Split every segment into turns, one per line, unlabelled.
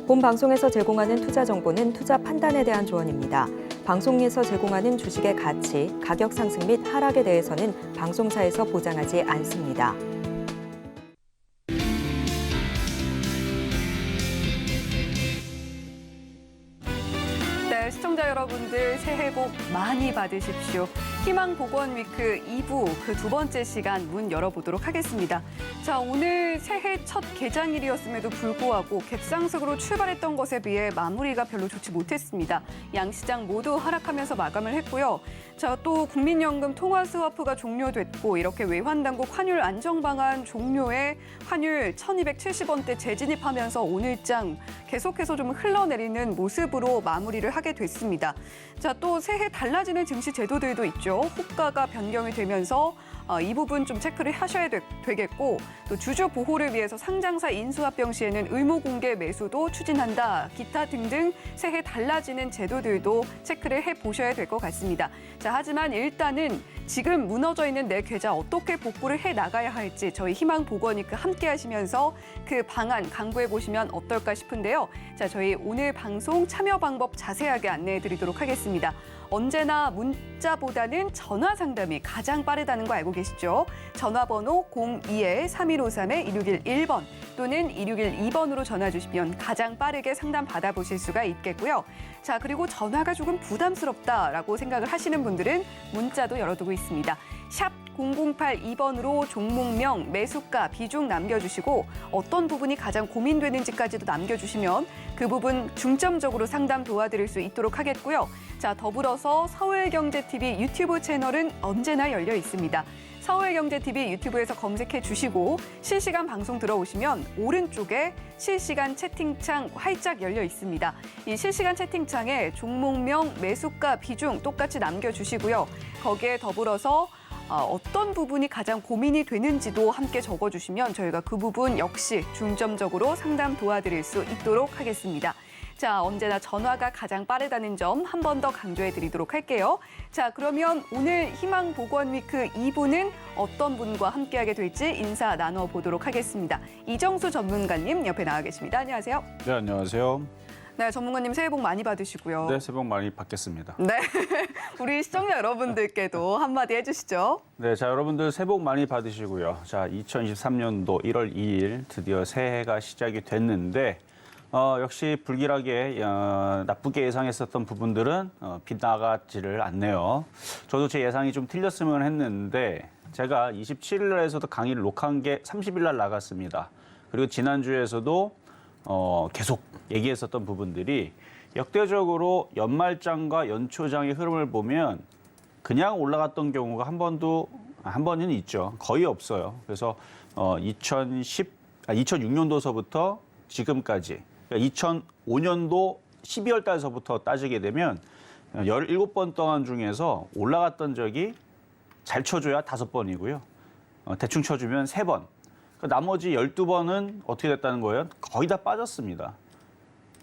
본 방송에서 제공하는 투자 정보는 투자 판단에 대한 조언입니다. 방송에서 제공하는 주식의 가치, 가격 상승 및 하락에 대해서는 방송사에서 보장하지 않습니다.
네, 시청자 여러분들 새해 복 많이 받으십시오. 희망보건위크 2부 그 두 번째 시간 문 열어보도록 하겠습니다. 자, 오늘 새해 첫 개장일이었음에도 불구하고 객상석으로 출발했던 것에 비해 마무리가 별로 좋지 못했습니다. 양 시장 모두 하락하면서 마감을 했고요. 자, 또 국민연금 통화 스와프가 종료됐고 이렇게 외환당국 환율 안정 방안 종료에 환율 1,270원대 재진입하면서 오늘장 계속해서 좀 흘러내리는 모습으로 마무리를 하게 됐습니다. 자, 또 새해 달라지는 증시 제도들도 있죠. 호가가 변경이 되면서 이 부분 좀 체크를 하셔야 되겠고 또 주주 보호를 위해서 상장사 인수합병 시에는 의무 공개 매수도 추진한다. 기타 등등 새해 달라지는 제도들도 체크를 해보셔야 될 것 같습니다. 자, 하지만 일단은 지금 무너져 있는 내 계좌 어떻게 복구를 해 나가야 할지 저희 희망보건위크 함께 하시면서 그 방안 강구해 보시면 어떨까 싶은데요. 자, 저희 오늘 방송 참여 방법 자세하게 안내해 드리도록 하겠습니다. 언제나 문자보다는 전화 상담이 가장 빠르다는 거 알고 계시죠? 전화번호 02-3153-2611번 또는 2612번으로 전화 주시면 가장 빠르게 상담 받아보실 수가 있겠고요. 자, 그리고 전화가 조금 부담스럽다라고 생각을 하시는 분들은 문자도 열어두고 있습니다. 샵 0082번으로 종목명, 매수가, 비중 남겨주시고 어떤 부분이 가장 고민되는지까지도 남겨주시면 그 부분 중점적으로 상담 도와드릴 수 있도록 하겠고요. 자, 더불어서 서울경제TV 유튜브 채널은 언제나 열려 있습니다. 서울경제TV 유튜브에서 검색해 주시고 실시간 방송 들어오시면 오른쪽에 실시간 채팅창 활짝 열려 있습니다. 이 실시간 채팅창에 종목명, 매수가, 비중 똑같이 남겨주시고요. 거기에 더불어서 어떤 부분이 가장 고민이 되는지도 함께 적어주시면 저희가 그 부분 역시 중점적으로 상담 도와드릴 수 있도록 하겠습니다. 자, 언제나 전화가 가장 빠르다는 점 한 번 더 강조해 드리도록 할게요. 자, 그러면 오늘 희망보건위크 2부는 어떤 분과 함께하게 될지 인사 나눠보도록 하겠습니다. 이정수 전문가님 옆에 나와 계십니다. 안녕하세요.
네, 안녕하세요.
네, 전문가님 새해 복 많이 받으시고요.
네, 새해 복 많이 받겠습니다.
네, 우리 시청자 여러분들께도 한마디 해주시죠.
네, 자, 여러분들 새해 복 많이 받으시고요. 자, 2023년도 1월 2일 드디어 새해가 시작이 됐는데 역시 불길하게 나쁘게 예상했었던 부분들은 빗나가지를 않네요. 저도 제 예상이 좀 틀렸으면 했는데 제가 27일 날에서도 강의를 녹화한 게 30일 날 나갔습니다. 그리고 지난주에서도 계속 얘기했었던 부분들이 역대적으로 연말장과 연초장의 흐름을 보면 그냥 올라갔던 경우가 한 번은 있죠. 거의 없어요. 그래서 2006년도서부터 지금까지 그러니까 2005년도 12월 달서부터 따지게 되면 17번 동안 중에서 올라갔던 적이 잘 쳐줘야 5번이고요. 대충 쳐주면 3번. 나머지 12번은 어떻게 됐다는 거예요? 거의 다 빠졌습니다.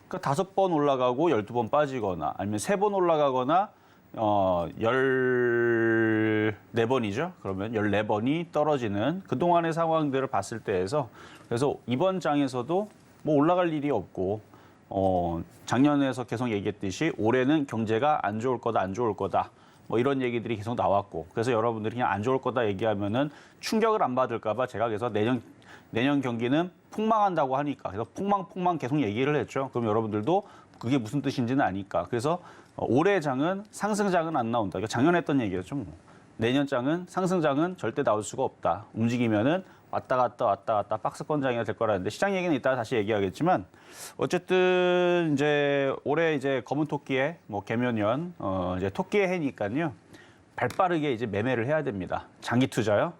그러니까 5번 올라가고 12번 빠지거나 아니면 3번 올라가거나 14번이죠. 그러면 14번이 떨어지는 그동안의 상황들을 봤을 때에서 그래서 이번 장에서도 뭐 올라갈 일이 없고 작년에서 계속 얘기했듯이 올해는 경제가 안 좋을 거다, 안 좋을 거다. 뭐 이런 얘기들이 계속 나왔고 그래서 여러분들이 그냥 안 좋을 거다 얘기하면은 충격을 안 받을까 봐 제가 그래서 내년 경기는 폭망한다고 하니까 그래서 폭망 계속 얘기를 했죠. 그럼 여러분들도 그게 무슨 뜻인지는 아니까. 그래서 올해 장은 상승장은 안 나온다. 그러니까 작년에 했던 얘기였죠. 뭐. 내년 장은 상승장은 절대 나올 수가 없다. 움직이면은 왔다 갔다 박스권장이 될 거라는데 시장 얘기는 이따가 다시 얘기하겠지만 어쨌든 이제 올해 이제 검은 토끼의 뭐 개묘년 이제 토끼의 해니까요. 발빠르게 이제 매매를 해야 됩니다. 장기 투자요.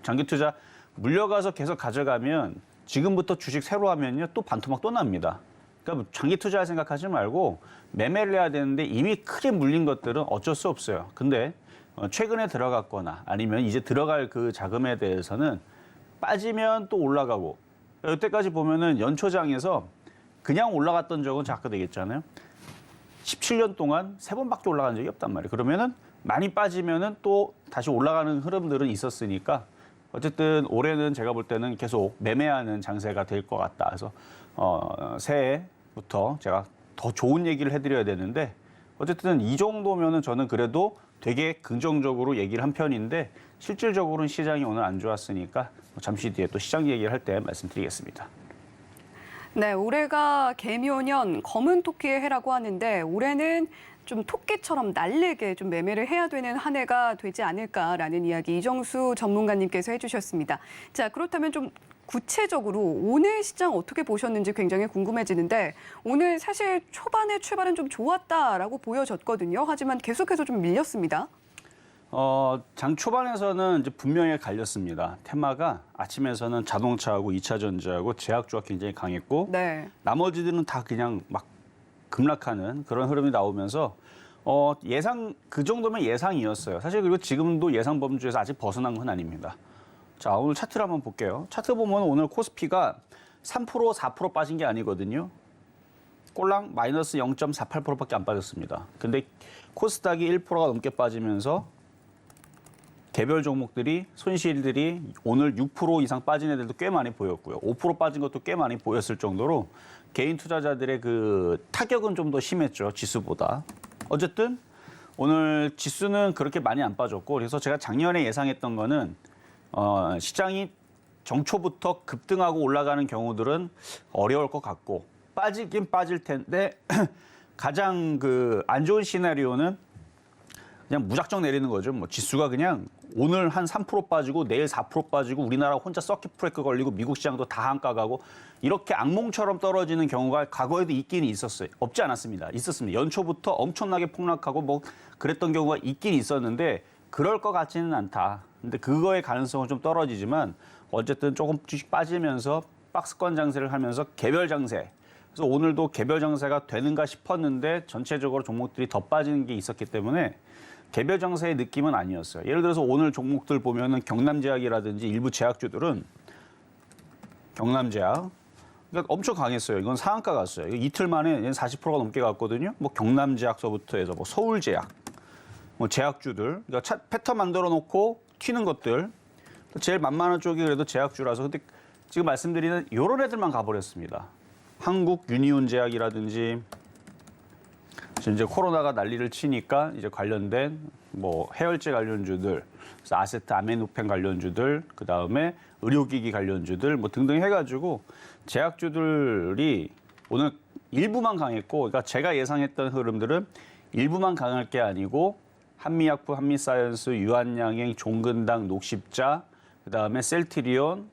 장기 투자 물려가서 계속 가져가면 지금부터 주식 새로 하면요 또 반토막 또 납니다. 그러니까 장기 투자 생각하지 말고 매매를 해야 되는데 이미 크게 물린 것들은 어쩔 수 없어요. 근데 최근에 들어갔거나 아니면 이제 들어갈 그 자금에 대해서는 빠지면 또 올라가고 여태까지 보면은 연초장에서 그냥 올라갔던 적은 자꾸 되겠잖아요. 17년 동안 3번밖에 올라간 적이 없단 말이에요. 그러면은 많이 빠지면은 또 다시 올라가는 흐름들은 있었으니까 어쨌든 올해는 제가 볼 때는 계속 매매하는 장세가 될 것 같다. 그래서 새해부터 제가 더 좋은 얘기를 해드려야 되는데 어쨌든 이 정도면은 저는 그래도 되게 긍정적으로 얘기를 한 편인데 실질적으로는 시장이 오늘 안 좋았으니까 잠시 뒤에 또 시장 얘기를 할 때 말씀드리겠습니다.
네, 올해가 개묘년 검은 토끼의 해라고 하는데 올해는 좀 토끼처럼 날래게 좀 매매를 해야 되는 한 해가 되지 않을까라는 이야기 이정수 전문가님께서 해주셨습니다. 자, 그렇다면 좀 구체적으로 오늘 시장 어떻게 보셨는지 굉장히 궁금해지는데 오늘 사실 초반에 출발은 좀 좋았다라고 보여졌거든요. 하지만 계속해서 좀 밀렸습니다.
장 초반에서는 이제 분명히 갈렸습니다. 테마가 아침에서는 자동차하고 2차 전지하고 제약주가 굉장히 강했고
네.
나머지들은 다 그냥 막 급락하는 그런 흐름이 나오면서 그 정도면 예상이었어요. 사실 그리고 지금도 예상 범주에서 아직 벗어난 건 아닙니다. 자, 오늘 차트를 한번 볼게요. 차트 보면 오늘 코스피가 3%, 4% 빠진 게 아니거든요. 꼴랑 마이너스 0.48%밖에 안 빠졌습니다. 근데 코스닥이 1%가 넘게 빠지면서 개별 종목들이 손실들이 오늘 6% 이상 빠진 애들도 꽤 많이 보였고요. 5% 빠진 것도 꽤 많이 보였을 정도로 개인 투자자들의 그 타격은 좀 더 심했죠. 지수보다. 어쨌든 오늘 지수는 그렇게 많이 안 빠졌고 그래서 제가 작년에 예상했던 거는 시장이 정초부터 급등하고 올라가는 경우들은 어려울 것 같고 빠지긴 빠질 텐데 가장 그 안 좋은 시나리오는 그냥 무작정 내리는 거죠. 뭐 지수가 그냥 오늘 한 3% 빠지고 내일 4% 빠지고 우리나라 혼자 서킷 브레이크 걸리고 미국 시장도 다 한가 가고 이렇게 악몽처럼 떨어지는 경우가 과거에도 있긴 있었어요. 없지 않았습니다. 있었습니다. 연초부터 엄청나게 폭락하고 뭐 그랬던 경우가 있긴 있었는데 그럴 것 같지는 않다. 근데 그거의 가능성은 좀 떨어지지만 어쨌든 조금씩 빠지면서 박스권 장세를 하면서 개별 장세. 그래서 오늘도 개별 장세가 되는가 싶었는데 전체적으로 종목들이 더 빠지는 게 있었기 때문에 개별 장세의 느낌은 아니었어요. 예를 들어서 오늘 종목들 보면은 경남제약이라든지 일부 제약주들은 경남제약 그러니까 엄청 강했어요. 이건 상한가 갔어요. 이틀 만에 40%가 넘게 갔거든요. 뭐 경남제약서부터 해서 뭐 서울제약, 뭐 제약주들, 그러니까 패턴 만들어 놓고 튀는 것들. 제일 만만한 쪽이 그래도 제약주라서 근데 지금 말씀드리는 이런 애들만 가버렸습니다. 한국 유니온제약이라든지 이제 코로나가 난리를 치니까 이제 관련된 뭐 해열제 관련주들, 그래서 아세트 아메노펜 관련주들, 그 다음에 의료기기 관련주들 뭐 등등 해가지고 제약주들이 오늘 일부만 강했고, 그러니까 제가 예상했던 흐름들은 일부만 강할 게 아니고 한미약품, 한미사이언스, 유한양행, 종근당, 녹십자, 그 다음에 셀트리온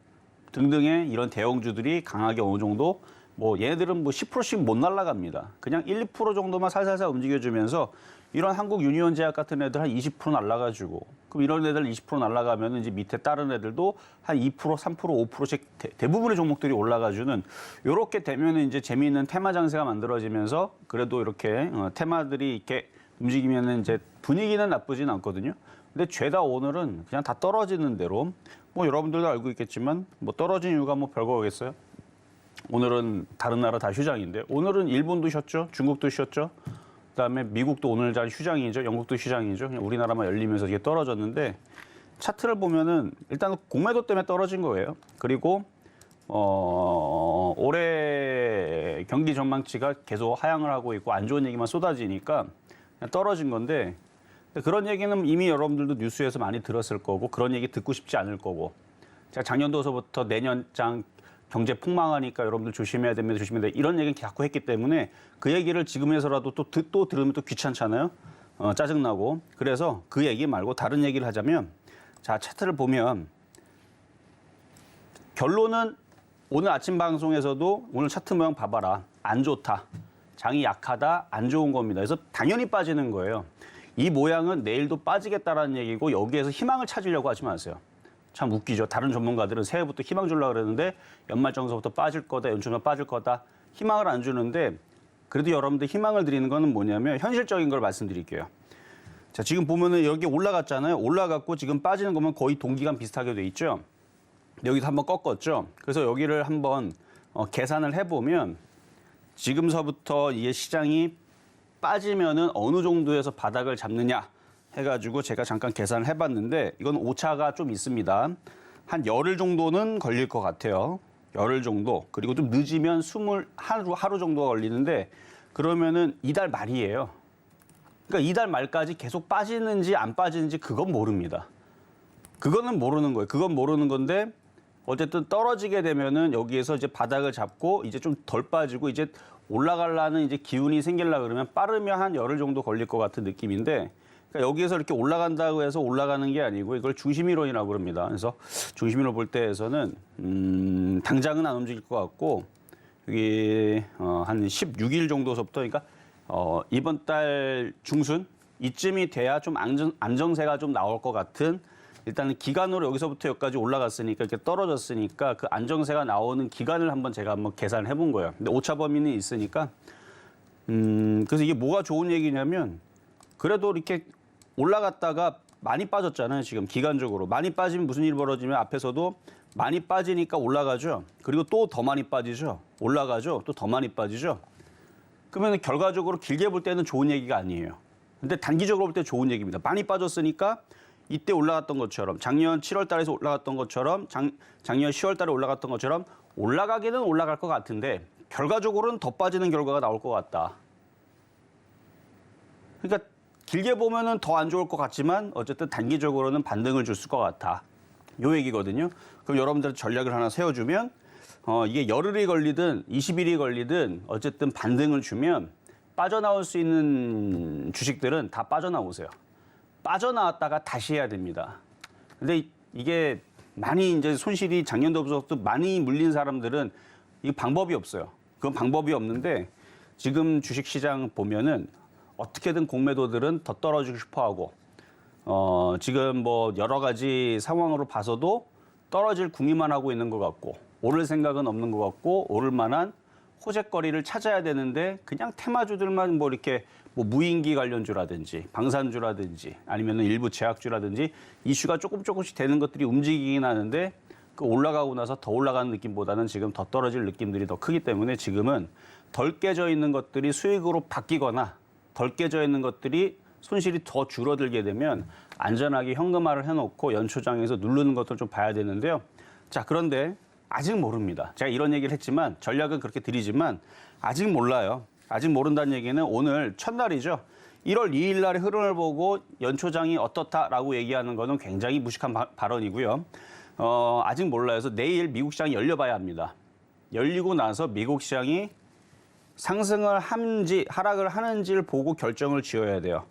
등등의 이런 대형주들이 강하게 어느 정도 뭐 얘네들은 뭐 10%씩 못 날아갑니다. 그냥 1, 2% 정도만 살살살 움직여주면서 이런 한국 유니온 제약 같은 애들 한 20% 날아가지고 그럼 이런 애들 20% 날아가면 이제 밑에 다른 애들도 한 2%, 3%, 5%씩 대부분의 종목들이 올라가주는 이렇게 되면 이제 재미있는 테마 장세가 만들어지면서 그래도 이렇게 테마들이 이렇게 움직이면 이제 분위기는 나쁘진 않거든요. 근데 죄다 오늘은 그냥 다 떨어지는 대로 뭐 여러분들도 알고 있겠지만 뭐 떨어진 이유가 뭐 별거겠어요. 오늘은 다른 나라 다 휴장인데 오늘은 일본도 쉬었죠. 중국도 쉬었죠. 그다음에 미국도 오늘 잘 휴장이죠. 영국도 휴장이죠. 그냥 우리나라만 열리면서 이게 떨어졌는데 차트를 보면은 일단 공매도 때문에 떨어진 거예요. 그리고 올해 경기 전망치가 계속 하향을 하고 있고 안 좋은 얘기만 쏟아지니까 그냥 떨어진 건데 그런 얘기는 이미 여러분들도 뉴스에서 많이 들었을 거고 그런 얘기 듣고 싶지 않을 거고 제가 작년도서부터 내년장 경제 폭망하니까 여러분들 조심해야 됩니다. 조심해야 됩니다. 이런 얘기를 자꾸 했기 때문에 그 얘기를 지금에서라도 또 들으면 또 귀찮잖아요. 짜증나고. 그래서 그 얘기 말고 다른 얘기를 하자면 자, 차트를 보면 결론은 오늘 아침 방송에서도 오늘 차트 모양 봐봐라. 안 좋다. 장이 약하다. 안 좋은 겁니다. 그래서 당연히 빠지는 거예요. 이 모양은 내일도 빠지겠다라는 얘기고 여기에서 희망을 찾으려고 하지 마세요. 참 웃기죠. 다른 전문가들은 새해부터 희망 주려고 그러는데 연말 정서부터 빠질 거다, 연초면 빠질 거다. 희망을 안 주는데 그래도 여러분들 희망을 드리는 거는 뭐냐면 현실적인 걸 말씀드릴게요. 자, 지금 보면은 여기 올라갔잖아요. 올라갔고 지금 빠지는 거면 거의 동기간 비슷하게 돼 있죠. 여기도 한번 꺾었죠. 그래서 여기를 한번 계산을 해보면 지금서부터 이게 시장이 빠지면은 어느 정도에서 바닥을 잡느냐 해가지고 제가 잠깐 계산을 해봤는데 이건 오차가 좀 있습니다. 한 열흘 정도는 걸릴 것 같아요. 열흘 정도. 그리고 좀 늦으면 하루 정도가 걸리는데 그러면은 이달 말이에요. 그러니까 이달 말까지 계속 빠지는지 안 빠지는지 그건 모릅니다. 그거는 모르는 거예요. 그건 모르는 건데 어쨌든 떨어지게 되면은 여기에서 이제 바닥을 잡고 이제 좀 덜 빠지고 이제 올라가려는 이제 기운이 생기려 그러면 빠르면 한 열흘 정도 걸릴 것 같은 느낌인데 그러니까 여기에서 이렇게 올라간다고 해서 올라가는 게 아니고 이걸 중심이론이라고 그럽니다. 그래서 중심이론 볼 때에서는 당장은 안 움직일 것 같고 여기 한 16일 정도서부터 그러니까 이번 달 중순 이쯤이 돼야 좀 안정세가 좀 나올 것 같은 일단은 기간으로 여기서부터 여기까지 올라갔으니까 이렇게 떨어졌으니까 그 안정세가 나오는 기간을 제가 한번 계산을 해본 거예요. 근데 오차 범위는 있으니까 그래서 이게 뭐가 좋은 얘기냐면 그래도 이렇게 올라갔다가 많이 빠졌잖아요. 지금 기간적으로 많이 빠지면 무슨 일이 벌어지면 앞에서도 많이 빠지니까 올라가죠. 그리고 또 더 많이 빠지죠. 올라가죠. 또 더 많이 빠지죠. 그러면 결과적으로 길게 볼 때는 좋은 얘기가 아니에요. 근데 단기적으로 볼 때 좋은 얘기입니다. 많이 빠졌으니까 이때 올라갔던 것처럼 작년 7월 달에서 올라갔던 것처럼 작년 10월 달에 올라갔던 것처럼 올라가기는 올라갈 것 같은데 결과적으로는 더 빠지는 결과가 나올 것 같다. 그러니까 길게 보면은 더 안 좋을 것 같지만 어쨌든 단기적으로는 반등을 줄 것 같아. 요 얘기거든요. 그럼 여러분들 전략을 하나 세워주면 이게 열흘이 걸리든 20일이 걸리든 어쨌든 반등을 주면 빠져나올 수 있는 주식들은 다 빠져나오세요. 빠져나왔다가 다시 해야 됩니다. 근데 이게 많이 이제 손실이 작년도부터 많이 물린 사람들은 이 방법이 없어요. 그건 방법이 없는데 지금 주식시장 보면은 어떻게든 공매도들은 더 떨어지고 싶어하고 지금 뭐 여러 가지 상황으로 봐서도 떨어질 궁리만 하고 있는 것 같고 오를 생각은 없는 것 같고 오를 만한 호재거리를 찾아야 되는데 그냥 테마주들만 뭐 이렇게 뭐 무인기 관련주라든지 방산주라든지 아니면 일부 제약주라든지 이슈가 조금씩 되는 것들이 움직이긴 하는데 그 올라가고 나서 더 올라가는 느낌보다는 지금 더 떨어질 느낌들이 더 크기 때문에 지금은 덜 깨져 있는 것들이 수익으로 바뀌거나 덜 깨져 있는 것들이 손실이 더 줄어들게 되면 안전하게 현금화를 해놓고 연초장에서 누르는 것들 좀 봐야 되는데요. 자, 그런데 아직 모릅니다. 제가 이런 얘기를 했지만 전략은 그렇게 드리지만 아직 몰라요. 아직 모른다는 얘기는 오늘 첫날이죠. 1월 2일 날의 흐름을 보고 연초장이 어떻다라고 얘기하는 거는 굉장히 무식한 발언이고요. 아직 몰라요. 그래서 내일 미국 시장이 열려봐야 합니다. 열리고 나서 미국 시장이 상승을 하는지 하락을 하는지를 보고 결정을 지어야 돼요.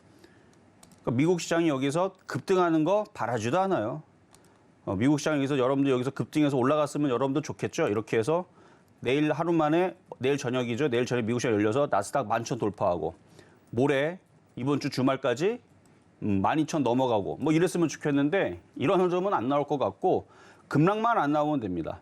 그러니까 미국 시장이 여기서 급등하는 거 바라지도 않아요. 미국 시장이 여러분들 여기서 급등해서 올라갔으면 여러분도 좋겠죠. 이렇게 해서 내일 하루 만에 내일 저녁이죠. 내일 저녁 미국 시장 열려서 나스닥 11,000 돌파하고 모레 이번 주 주말까지 12,000 넘어가고 뭐 이랬으면 좋겠는데 이런 흐름은 안 나올 것 같고 급락만 안 나오면 됩니다.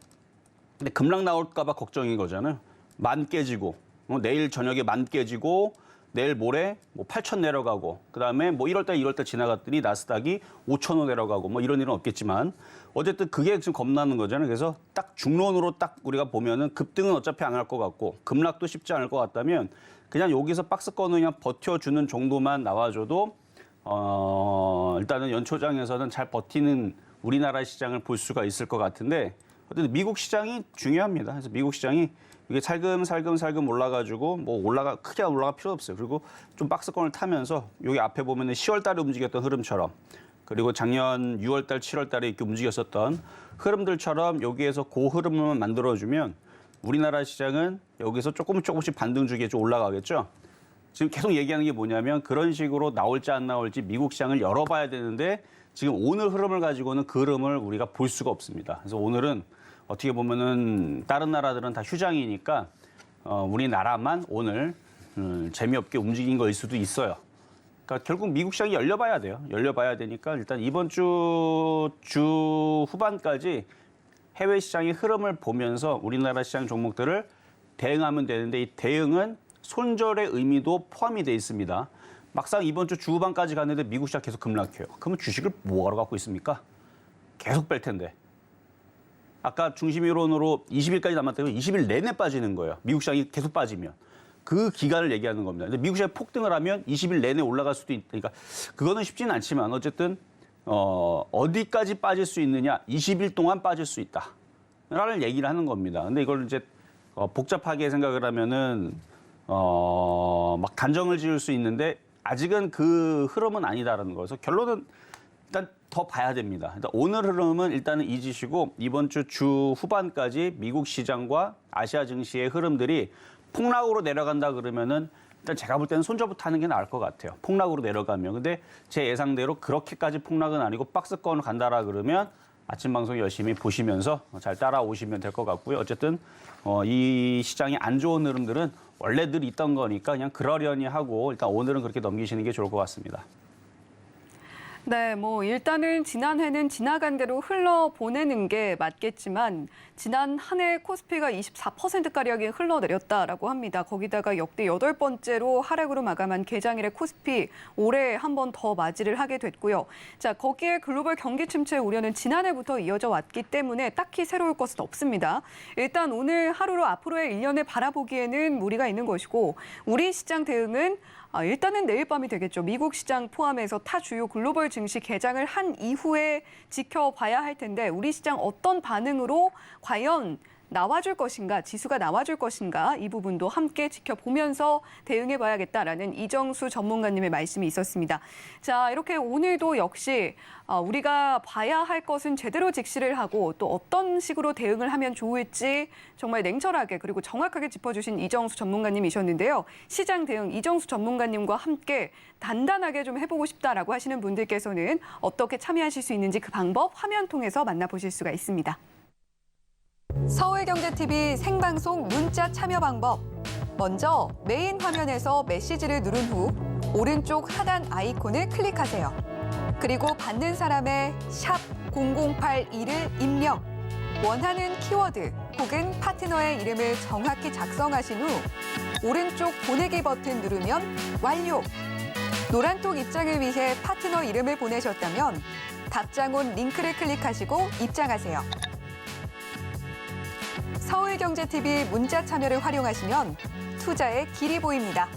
근데 급락 나올까 봐 걱정인 거잖아요. 10,000 깨지고 내일 저녁에 10,000 깨지고 내일 모레 뭐 8,000 내려가고 그다음에 뭐 1월달 2월달 지나갔더니 나스닥이 5,000원 내려가고 뭐 이런 일은 없겠지만 어쨌든 그게 지금 겁나는 거잖아요. 그래서 딱 중론으로 딱 우리가 보면은 급등은 어차피 안 할 것 같고 급락도 쉽지 않을 것 같다면 그냥 여기서 박스권을 그냥 버텨주는 정도만 나와줘도 일단은 연초장에서는 잘 버티는 우리나라 시장을 볼 수가 있을 것 같은데 어쨌든 미국 시장이 중요합니다. 그래서 미국 시장이 이게 살금 올라가지고 뭐 크게 올라갈 필요 없어요. 그리고 좀 박스권을 타면서 여기 앞에 보면은 10월 달에 움직였던 흐름처럼 그리고 작년 6월 달, 7월 달에 이렇게 움직였었던 흐름들처럼 여기에서 그 흐름만 만들어주면 우리나라 시장은 여기서 조금씩 반등 주기에 좀 올라가겠죠. 지금 계속 얘기하는 게 뭐냐면 그런 식으로 나올지 안 나올지 미국 시장을 열어봐야 되는데 지금 오늘 흐름을 가지고는 그 흐름을 우리가 볼 수가 없습니다. 그래서 오늘은 어떻게 보면은 다른 나라들은 다 휴장이니까 우리나라만 오늘 재미없게 움직인 거일 수도 있어요. 그러니까 결국 미국 시장이 열려봐야 돼요. 열려봐야 되니까 일단 이번 주 후반까지 해외 시장의 흐름을 보면서 우리나라 시장 종목들을 대응하면 되는데 이 대응은 손절의 의미도 포함이 돼 있습니다. 막상 이번 주 후반까지 갔는데 미국 시장 계속 급락해요. 그러면 주식을 뭐하러 갖고 있습니까? 계속 뺄 텐데. 아까 중심이론으로 20일까지 남았다면 20일 내내 빠지는 거예요. 미국 시장이 계속 빠지면. 그 기간을 얘기하는 겁니다. 근데 미국 시장이 폭등을 하면 20일 내내 올라갈 수도 있으니까 그거는 쉽지는 않지만 어쨌든 어디까지 빠질 수 있느냐? 20일 동안 빠질 수 있다. 라는 얘기를 하는 겁니다. 근데 이걸 이제 복잡하게 생각을 하면은 막 단정을 지을 수 있는데 아직은 그 흐름은 아니다라는 거여서 결론은 일단 더 봐야 됩니다. 일단 오늘 흐름은 일단은 잊으시고 이번 주 후반까지 미국 시장과 아시아 증시의 흐름들이 폭락으로 내려간다 그러면은 일단 제가 볼 때는 손절부터 하는 게 나을 것 같아요. 폭락으로 내려가면. 근데 제 예상대로 그렇게까지 폭락은 아니고 박스권을 간다라 그러면 아침 방송 열심히 보시면서 잘 따라오시면 될 것 같고요. 어쨌든 이 시장이 안 좋은 흐름들은 원래 늘 있던 거니까 그냥 그러려니 하고 일단 오늘은 그렇게 넘기시는 게 좋을 것 같습니다.
네, 뭐 일단은 지난해는 지나간 대로 흘러보내는 게 맞겠지만 지난 한 해 코스피가 24%가량이 흘러내렸다라고 합니다. 거기다가 역대 8번째로 하락으로 마감한 개장일의 코스피 올해 한 번 더 맞이를 하게 됐고요. 자, 거기에 글로벌 경기 침체 우려는 지난해부터 이어져 왔기 때문에 딱히 새로울 것은 없습니다. 일단 오늘 하루로 앞으로의 1년을 바라보기에는 무리가 있는 것이고 우리 시장 대응은 일단은 내일 밤이 되겠죠. 미국 시장 포함해서 타 주요 글로벌 증시 개장을 한 이후에 지켜봐야 할 텐데 우리 시장 어떤 반응으로 과연 나와줄 것인가, 지수가 나와줄 것인가 이 부분도 함께 지켜보면서 대응해봐야겠다라는 이정수 전문가님의 말씀이 있었습니다. 자, 이렇게 오늘도 역시 우리가 봐야 할 것은 제대로 직시를 하고 또 어떤 식으로 대응을 하면 좋을지 정말 냉철하게 그리고 정확하게 짚어주신 이정수 전문가님이셨는데요. 시장 대응 이정수 전문가님과 함께 단단하게 좀 해보고 싶다라고 하시는 분들께서는 어떻게 참여하실 수 있는지 그 방법 화면 통해서 만나보실 수가 있습니다. 서울경제TV 생방송 문자 참여 방법. 먼저 메인 화면에서 메시지를 누른 후 오른쪽 하단 아이콘을 클릭하세요. 그리고 받는 사람의 샵 0082를 입력. 원하는 키워드 혹은 파트너의 이름을 정확히 작성하신 후 오른쪽 보내기 버튼 누르면 완료. 노란톡 입장을 위해 파트너 이름을 보내셨다면 답장 온 링크를 클릭하시고 입장하세요. 서울경제TV 문자 참여를 활용하시면 투자의 길이 보입니다.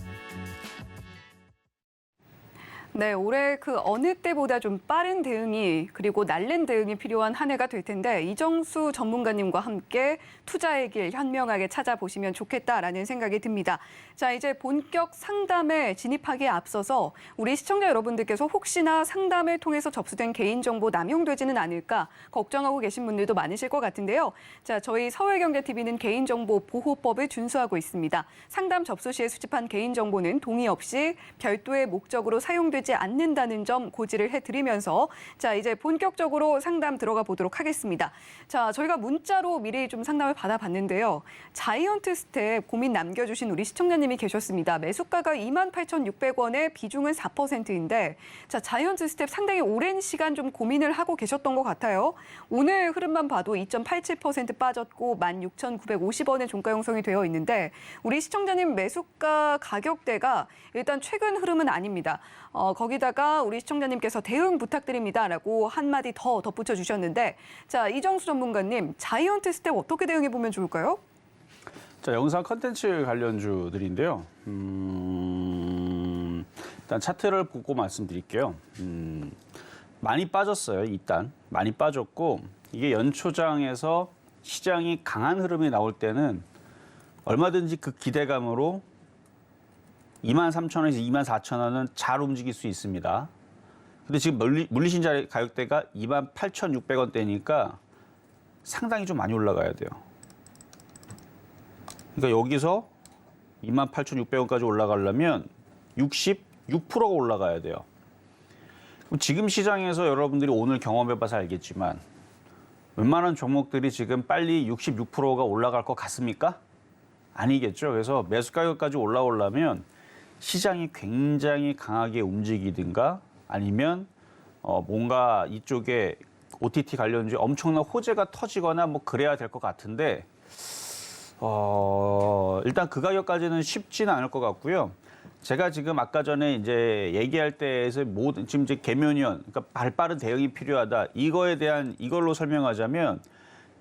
네, 올해 그 어느 때보다 좀 빠른 대응이 그리고 날랜 대응이 필요한 한 해가 될 텐데 이정수 전문가님과 함께 투자의 길 현명하게 찾아보시면 좋겠다라는 생각이 듭니다. 자, 이제 본격 상담에 진입하기에 앞서서 우리 시청자 여러분들께서 혹시나 상담을 통해서 접수된 개인정보 남용되지는 않을까 걱정하고 계신 분들도 많으실 것 같은데요. 자, 저희 서울경제TV는 개인정보 보호법을 준수하고 있습니다. 상담 접수 시에 수집한 개인정보는 동의 없이 별도의 목적으로 사용되지 않는다는 점 고지를 해드리면서 자, 이제 본격적으로 상담 들어가 보도록 하겠습니다. 자, 저희가 문자로 미리 좀 상담을 받아봤는데요. 자이언트 스텝 고민 남겨주신 우리 시청자님이 계셨습니다. 매수가가 28,600원에 비중은 4%인데 자, 자이언트 스텝 상당히 오랜 시간 좀 고민을 하고 계셨던 것 같아요. 오늘 흐름만 봐도 2.87% 빠졌고 16,950원에 종가 형성이 되어 있는데 우리 시청자님 매수가 가격대가 일단 최근 흐름은 아닙니다. 거기다가 우리 시청자님께서 대응 부탁드립니다라고 한마디 더 덧붙여 주셨는데 자, 이정수 전문가님 자이언트 스텝 어떻게 대응해 보면 좋을까요?
자, 영상 컨텐츠 관련주들인데요. 일단 차트를 보고 말씀드릴게요. 많이 빠졌어요. 일단 많이 빠졌고 이게 연초장에서 시장이 강한 흐름이 나올 때는 얼마든지 그 기대감으로 23,000원에서 24,000원은 잘 움직일 수 있습니다. 근데 지금 물리신자 가격대가 28,600원대니까 상당히 좀 많이 올라가야 돼요. 그러니까 여기서 28,600원까지 올라가려면 66%가 올라가야 돼요. 그럼 지금 시장에서 여러분들이 오늘 경험해봐서 알겠지만 웬만한 종목들이 지금 빨리 66%가 올라갈 것 같습니까? 아니겠죠. 그래서 매수 가격까지 올라오려면 시장이 굉장히 강하게 움직이든가 아니면 뭔가 이쪽에 OTT 관련주에 엄청난 호재가 터지거나 뭐 그래야 될 것 같은데 일단 그 가격까지는 쉽지는 않을 것 같고요. 제가 지금 아까 전에 이제 얘기할 때에서 모든 지금 이제 개면위원 그러니까 발빠른 대응이 필요하다 이걸로 설명하자면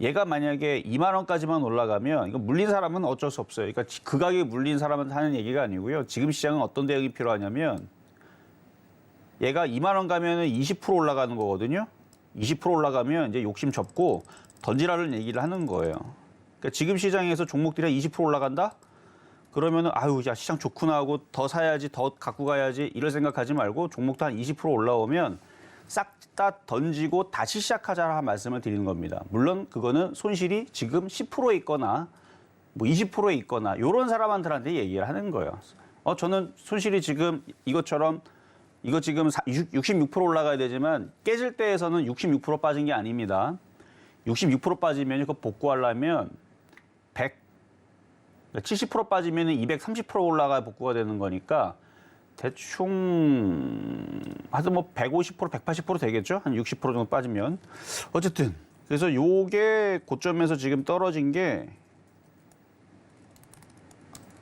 얘가 만약에 2만 원까지만 올라가면 이거 물린 사람은 어쩔 수 없어요. 그러니까 그 가격에 물린 사람한테 하는 얘기가 아니고요. 지금 시장은 어떤 대응이 필요하냐면 얘가 2만 원 가면은 20% 올라가는 거거든요. 20% 올라가면 이제 욕심 접고 던지라는 얘기를 하는 거예요. 그러니까 지금 시장에서 종목들이 20% 올라간다? 그러면은 아유, 야, 시장 좋구나 하고 더 사야지, 더 갖고 가야지 이럴 생각하지 말고 종목도 한 20% 올라오면 싹 다 던지고 다시 시작하자라는 말씀을 드리는 겁니다. 물론 그거는 손실이 지금 10%에 있거나 뭐 20%에 있거나 이런 사람한테 얘기를 하는 거예요. 저는 손실이 지금 이것처럼 이거 지금 66% 올라가야 되지만 깨질 때에서는 66% 빠진 게 아닙니다. 66% 빠지면 이거 복구하려면 70% 빠지면 230% 올라가야 복구가 되는 거니까 대충 하여튼 뭐 150%, 180% 되겠죠? 한 60% 정도 빠지면. 어쨌든 그래서 요게 고점에서 지금 떨어진 게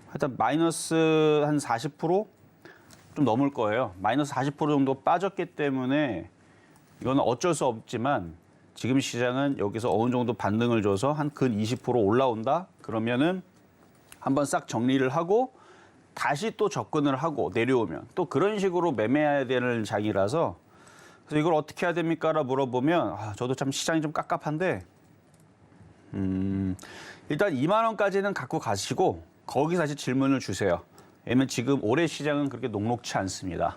하여튼 마이너스 한 40%? 좀 넘을 거예요. 마이너스 40% 정도 빠졌기 때문에 이거는 어쩔 수 없지만 지금 시장은 여기서 어느 정도 반등을 줘서 한 근 20% 올라온다? 그러면은 한번 싹 정리를 하고 다시 또 접근을 하고 내려오면 또 그런 식으로 매매해야 되는 장이라서 그래서 이걸 어떻게 해야 됩니까? 라 물어보면 저도 참 시장이 좀 깝깝한데 일단 2만 원까지는 갖고 가시고 거기서 다시 질문을 주세요. 왜냐면 지금 올해 시장은 그렇게 녹록치 않습니다.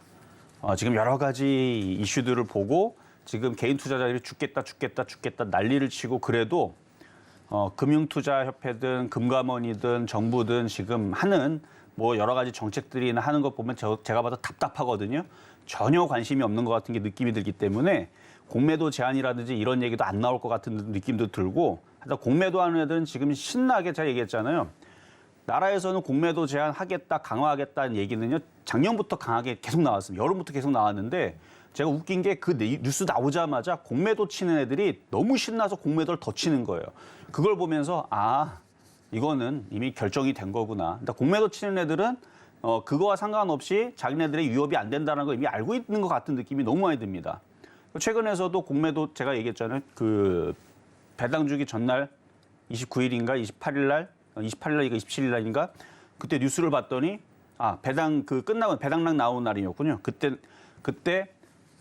지금 여러 가지 이슈들을 보고 지금 개인 투자자들이 죽겠다 난리를 치고 그래도 금융투자협회든 금감원이든 정부든 지금 하는 뭐 여러 가지 정책들이나 하는 것 보면 제가 봐도 답답하거든요. 전혀 관심이 없는 것 같은 게 느낌이 들기 때문에 공매도 제한이라든지 이런 얘기도 안 나올 것 같은 느낌도 들고 하여튼 공매도 하는 애들은 지금 신나게 제가 얘기했잖아요. 나라에서는 공매도 제한하겠다, 강화하겠다는 얘기는요. 작년부터 강하게 계속 나왔습니다. 여름부터 계속 나왔는데 제가 웃긴 게 그 뉴스 나오자마자 공매도 치는 애들이 너무 신나서 공매도를 더 치는 거예요. 그걸 보면서 이거는 이미 결정이 된 거구나. 그러니까 공매도 치는 애들은 그거와 상관없이 자기네들의 위협이 안 된다는 걸 이미 알고 있는 것 같은 느낌이 너무 많이 듭니다. 최근에서도 공매도 제가 얘기했잖아요. 그 배당 주기 전날 29일인가 28일 날 28일날인가 27일날인가 그때 뉴스를 봤더니 배당 그 끝나고 배당락 나온 날이었군요. 그때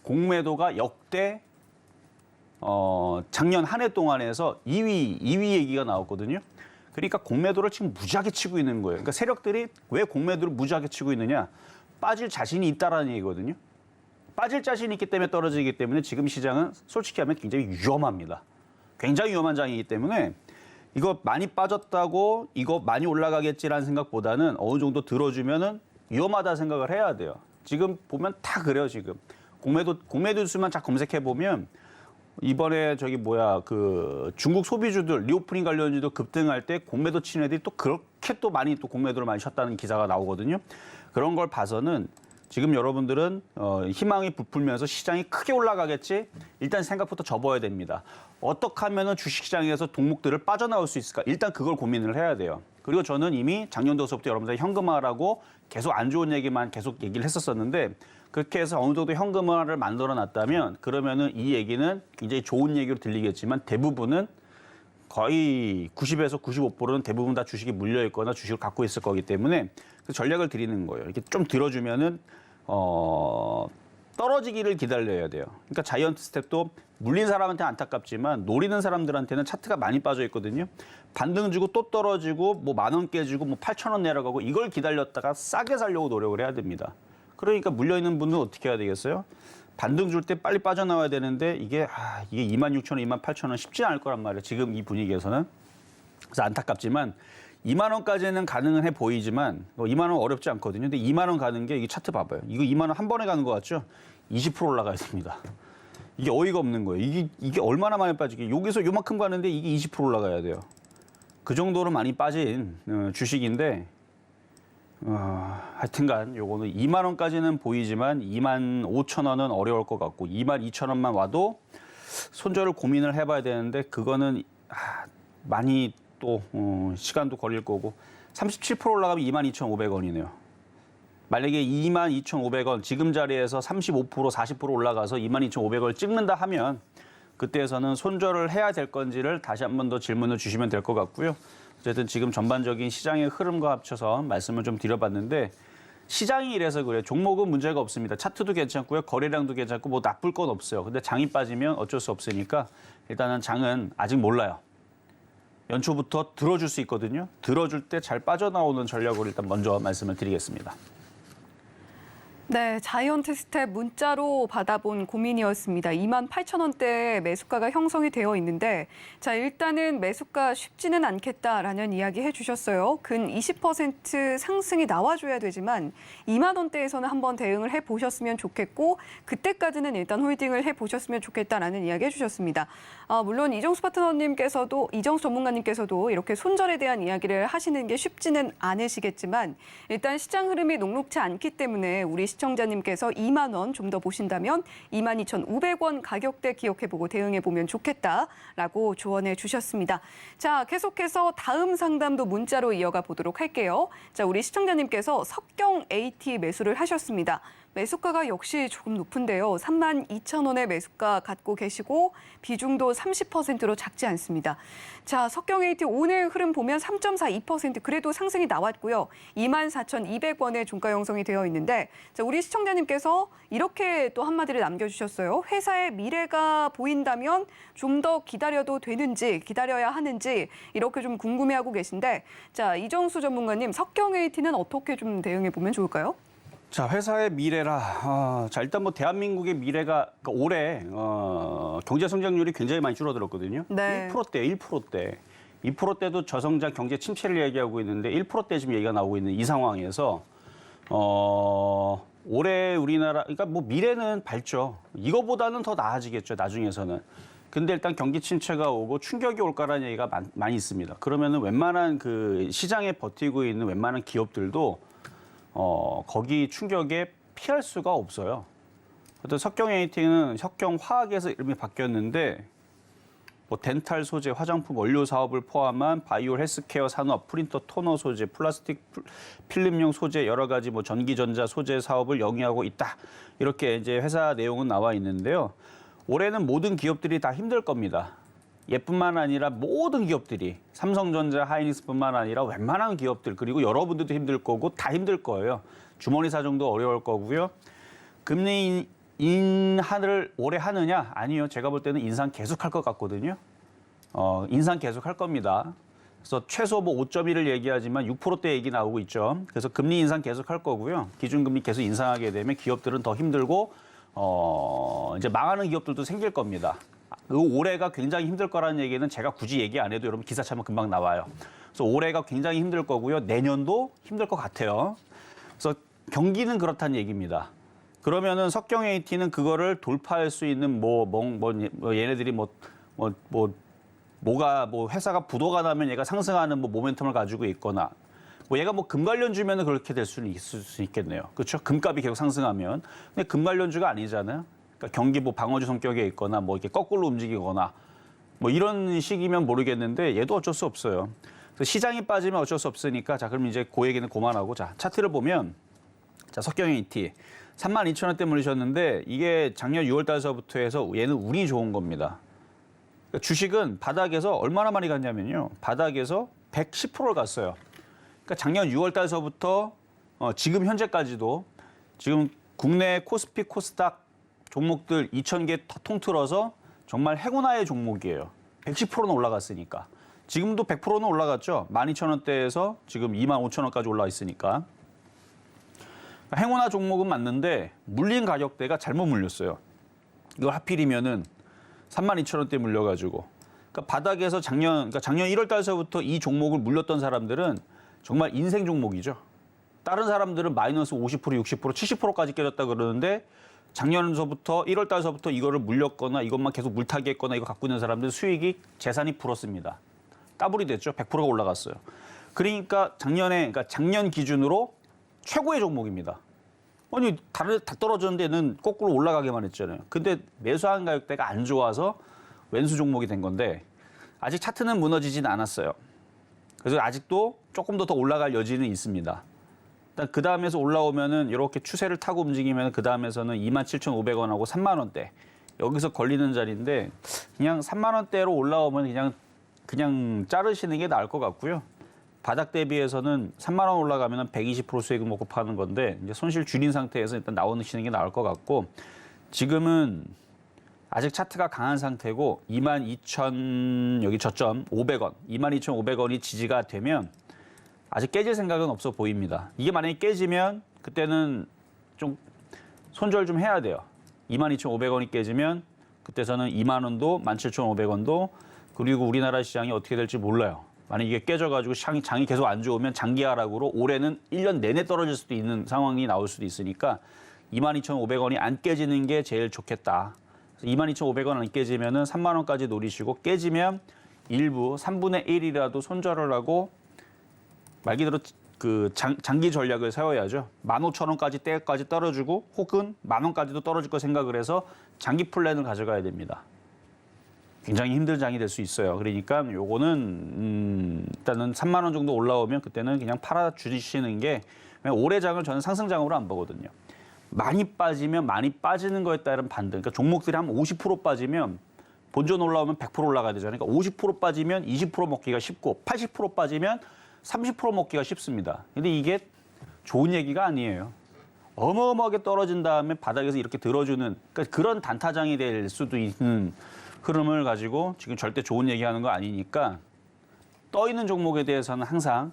공매도가 역대 작년 한 해 동안에서 2위 얘기가 나왔거든요. 그러니까 공매도를 지금 무지하게 치고 있는 거예요. 그러니까 세력들이 왜 공매도를 무지하게 치고 있느냐? 빠질 자신이 있다라는 얘기거든요. 빠질 자신이 있기 때문에 떨어지기 때문에 지금 시장은 솔직히 하면 굉장히 위험합니다. 굉장히 위험한 장이기 때문에 이거 많이 빠졌다고 이거 많이 올라가겠지라는 생각보다는 어느 정도 들어주면은 위험하다 생각을 해야 돼요. 지금 보면 다 그래요, 지금. 공매도 뉴스만 쫙 검색해 보면 이번에 그 중국 소비주들 리오프닝 관련주도 급등할 때 공매도 치는 애들이 또 그렇게 또 많이 또 공매도를 많이 쳤다는 기사가 나오거든요. 그런 걸 봐서는 지금 여러분들은 희망이 부풀면서 시장이 크게 올라가겠지? 일단 생각부터 접어야 됩니다. 어떻게 하면 주식시장에서 종목들을 빠져나올 수 있을까? 일단 그걸 고민을 해야 돼요. 그리고 저는 이미 작년도서부터 여러분들 현금화라고 계속 안 좋은 얘기만 계속 얘기를 했었었는데 그렇게 해서 어느 정도 현금화를 만들어 놨다면 그러면은 이 얘기는 굉장히 좋은 얘기로 들리겠지만 대부분은 거의 90에서 95%는 대부분 다 주식이 물려 있거나 주식을 갖고 있을 거기 때문에 그 전략을 드리는 거예요. 이렇게 좀 들어주면은 떨어지기를 기다려야 돼요. 그러니까 자이언트 스텝도 물린 사람한테 안타깝지만 노리는 사람들한테는 차트가 많이 빠져 있거든요. 반등 주고 또 떨어지고 뭐 10,000원 깨지고 뭐 8,000원 내려가고 이걸 기다렸다가 싸게 살려고 노력을 해야 됩니다. 그러니까 물려 있는 분은 어떻게 해야 되겠어요? 반등 줄 때 빨리 빠져나와야 되는데 이게 26,000원, 28,000원 쉽지 않을 거란 말이에요. 지금 이 분위기에서는. 그래서 안타깝지만 2만 원까지는 가능은 해 보이지만 2만 원 어렵지 않거든요. 근데 2만 원 가는 게 이게 차트 봐봐요. 이거 2만 원 한 번에 가는 거 같죠? 20% 올라가야 됩니다. 이게 어이가 없는 거예요. 이게 얼마나 많이 빠지게 여기서 요만큼 가는데 이게 20% 올라가야 돼요. 그 정도로 많이 빠진 주식인데 하여튼간 요거는 2만 원까지는 보이지만 2만 5천 원은 어려울 것 같고 2만 2천 원만 와도 손절을 고민을 해봐야 되는데 그거는 많이 또 시간도 걸릴 거고 37% 올라가면 22,500원이네요. 만약에 22,500원 지금 자리에서 35% 40% 올라가서 22,500원을 찍는다 하면 그때에서는 손절을 해야 될 건지를 다시 한 번 더 질문을 주시면 될 것 같고요. 어쨌든 지금 전반적인 시장의 흐름과 합쳐서 말씀을 좀 드려봤는데 시장이 이래서 그래요. 종목은 문제가 없습니다. 차트도 괜찮고요. 거래량도 괜찮고 뭐 나쁠 건 없어요. 근데 장이 빠지면 어쩔 수 없으니까 일단은 장은 아직 몰라요. 연초부터 들어줄 수 있거든요. 들어줄 때 잘 빠져나오는 전략으로 일단 먼저 말씀을 드리겠습니다.
네, 자이언트 스텝 문자로 받아본 고민이었습니다. 28,000원대 매수가가 형성이 되어 있는데 자, 일단은 매수가 쉽지는 않겠다라는 이야기 해주셨어요. 근 20% 상승이 나와줘야 되지만 2만 원대에서는 한번 대응을 해보셨으면 좋겠고 그때까지는 일단 홀딩을 해보셨으면 좋겠다라는 이야기 해주셨습니다. 물론 이정수 파트너님께서도 이정수 전문가님께서도 이렇게 손절에 대한 이야기를 하시는 게 쉽지는 않으시겠지만 일단 시장 흐름이 녹록지 않기 때문에 우리 시청자님께서 2만 원 좀 더 보신다면 22,500원 가격대 기억해보고 대응해보면 좋겠다라고 조언해 주셨습니다. 자, 계속해서 다음 상담도 문자로 이어가 보도록 할게요. 자, 우리 시청자님께서 석경 AT 매수를 하셨습니다. 매수가가 역시 조금 높은데요. 32,000원의 매수가 갖고 계시고 비중도 30%로 작지 않습니다. 자, 석경 AT 오늘 흐름 보면 3.42% 그래도 상승이 나왔고요. 24,200원의 종가 형성이 되어 있는데 자, 우리 시청자님께서 이렇게 또 한마디를 남겨주셨어요. 회사의 미래가 보인다면 좀 더 기다려도 되는지 기다려야 하는지 이렇게 좀 궁금해하고 계신데 자, 이정수 전문가님 석경 AT는 어떻게 좀 대응해보면 좋을까요?
자, 회사의 미래라. 자, 일단 뭐 대한민국의 미래가 그러니까 올해 경제 성장률이 굉장히 많이 줄어들었거든요.
네.
1%대, 1%대. 2%대도 저성장 경제 침체를 얘기하고 있는데 1%대 지금 얘기가 나오고 있는 이 상황에서 올해 우리나라 그러니까 뭐 미래는 밝죠. 이거보다는 더 나아지겠죠, 나중에서는. 근데 일단 경기 침체가 오고 충격이 올까라는 얘기가 많이 있습니다. 그러면은 웬만한 그 시장에 버티고 있는 웬만한 기업들도 거기 충격에 피할 수가 없어요. 어떤 석경 AT는 석경화학에서 이름이 바뀌었는데 뭐 덴탈 소재, 화장품 원료 사업을 포함한 바이오 헬스케어 산업, 프린터 토너 소재, 플라스틱 필름용 소재 여러 가지 뭐 전기전자 소재 사업을 영위하고 있다. 이렇게 이제 회사 내용은 나와 있는데요. 올해는 모든 기업들이 다 힘들 겁니다. 얘뿐만 아니라 모든 기업들이 삼성전자, 하이닉스뿐만 아니라 웬만한 기업들 그리고 여러분들도 힘들 거고 다 힘들 거예요. 주머니 사정도 어려울 거고요. 금리 인하를 올해 하느냐? 아니요. 제가 볼 때는 인상 계속할 것 같거든요. 인상 계속할 겁니다. 그래서 최소 뭐 5.1을 얘기하지만 6%대 얘기 나오고 있죠. 그래서 금리 인상 계속할 거고요. 기준금리 계속 인상하게 되면 기업들은 더 힘들고 이제 망하는 기업들도 생길 겁니다. 올해가 굉장히 힘들 거라는 얘기는 제가 굳이 얘기 안 해도 여러분 기사 차면 금방 나와요. 그래서 올해가 굉장히 힘들 거고요. 내년도 힘들 것 같아요. 그래서 경기는 그렇다는 얘기입니다. 그러면은 석경 AT는 그거를 돌파할 수 있는 얘네들이 회사가 부도가 나면 얘가 상승하는 뭐 모멘텀을 가지고 있거나 뭐 얘가 뭐 금 관련주면은 그렇게 될 수는 있을 수 있겠네요. 그렇죠? 금값이 계속 상승하면. 근데 금 관련주가 아니잖아요. 그러니까 경기 뭐 방어주 성격에 있거나 뭐 이렇게 거꾸로 움직이거나 뭐 이런 식이면 모르겠는데 얘도 어쩔 수 없어요. 그래서 시장이 빠지면 어쩔 수 없으니까 자, 그럼 이제 그 얘기는 그만하고 자, 차트를 보면 자, 석경 AT 32,000원대 물리셨는데 이게 작년 6월 달서부터 해서 얘는 운이 좋은 겁니다. 그러니까 주식은 바닥에서 얼마나 많이 갔냐면요. 바닥에서 110%를 갔어요. 그러니까 작년 6월 달서부터 지금 현재까지도 지금 국내 코스피 코스닥 종목들 2,000개 통틀어서 정말 행운아의 종목이에요. 110%는 올라갔으니까. 지금도 100%는 올라갔죠. 12,000원대에서 지금 25,000원까지 올라와 있으니까. 행운아 종목은 맞는데 물린 가격대가 잘못 물렸어요. 이거 하필이면은 32,000원대 물려가지고. 그러니까 바닥에서 작년 1월 달서부터 이 종목을 물렸던 사람들은 정말 인생 종목이죠. 다른 사람들은 마이너스 50%, 60%, 70%까지 깨졌다 그러는데 작년서부터 1월 달서부터 이거를 물렸거나 이것만 계속 물타기 했거나 이거 갖고 있는 사람들 수익이 재산이 불었습니다. 더블이 됐죠. 100%가 올라갔어요. 그러니까 작년 기준으로 최고의 종목입니다. 아니 다 떨어졌는데 얘는 거꾸로 올라가게만 했잖아요. 근데 매수한 가격대가 안 좋아서 왼수 종목이 된 건데 아직 차트는 무너지진 않았어요. 그래서 아직도 조금 더 올라갈 여지는 있습니다. 일단 그 다음에서 올라오면은 이렇게 추세를 타고 움직이면 그 다음에서는 27,500원하고 3만 원대 여기서 걸리는 자리인데 그냥 3만 원대로 올라오면 그냥 자르시는 게 나을 것 같고요. 바닥 대비해서는 3만 원 올라가면 120% 수익을 먹고 파는 건데 이제 손실 줄인 상태에서 일단 나오시는 게 나을 것 같고 지금은 아직 차트가 강한 상태고 22,000 여기 저점 500원, 22,500원이 지지가 되면 아직 깨질 생각은 없어 보입니다. 이게 만약에 깨지면 그때는 좀 손절 좀 해야 돼요. 22,500원이 깨지면 그때서는 2만 원도 17,500원도 그리고 우리나라 시장이 어떻게 될지 몰라요. 만약 이게 깨져가지고 장이 계속 안 좋으면 장기 하락으로 올해는 1년 내내 떨어질 수도 있는 상황이 나올 수도 있으니까 22,500원이 안 깨지는 게 제일 좋겠다. 22,500원 안 깨지면은 3만 원까지 노리시고 깨지면 일부 3분의 1이라도 손절을 하고 말 그대로 그 장기 전략을 세워야죠. 15,000원까지 때까지 떨어지고 혹은 10,000원까지도 떨어질 거 생각을 해서 장기 플랜을 가져가야 됩니다. 굉장히 힘든 장이 될 수 있어요. 그러니까 요거는 일단은 3만 원 정도 올라오면 그때는 그냥 팔아 주시는 게 올해 장을 저는 상승장으로 안 보거든요. 많이 빠지면 많이 빠지는 거에 따른 반등. 그러니까 종목들이 한 50% 빠지면 본전 올라오면 100% 올라가야 되잖아요. 그러니까 50% 빠지면 20% 먹기가 쉽고 80% 빠지면 30% 먹기가 쉽습니다. 근데 이게 좋은 얘기가 아니에요. 어마어마하게 떨어진 다음에 바닥에서 이렇게 들어주는 그러니까 그런 단타장이 될 수도 있는 흐름을 가지고 지금 절대 좋은 얘기하는 거 아니니까 떠 있는 종목에 대해서는 항상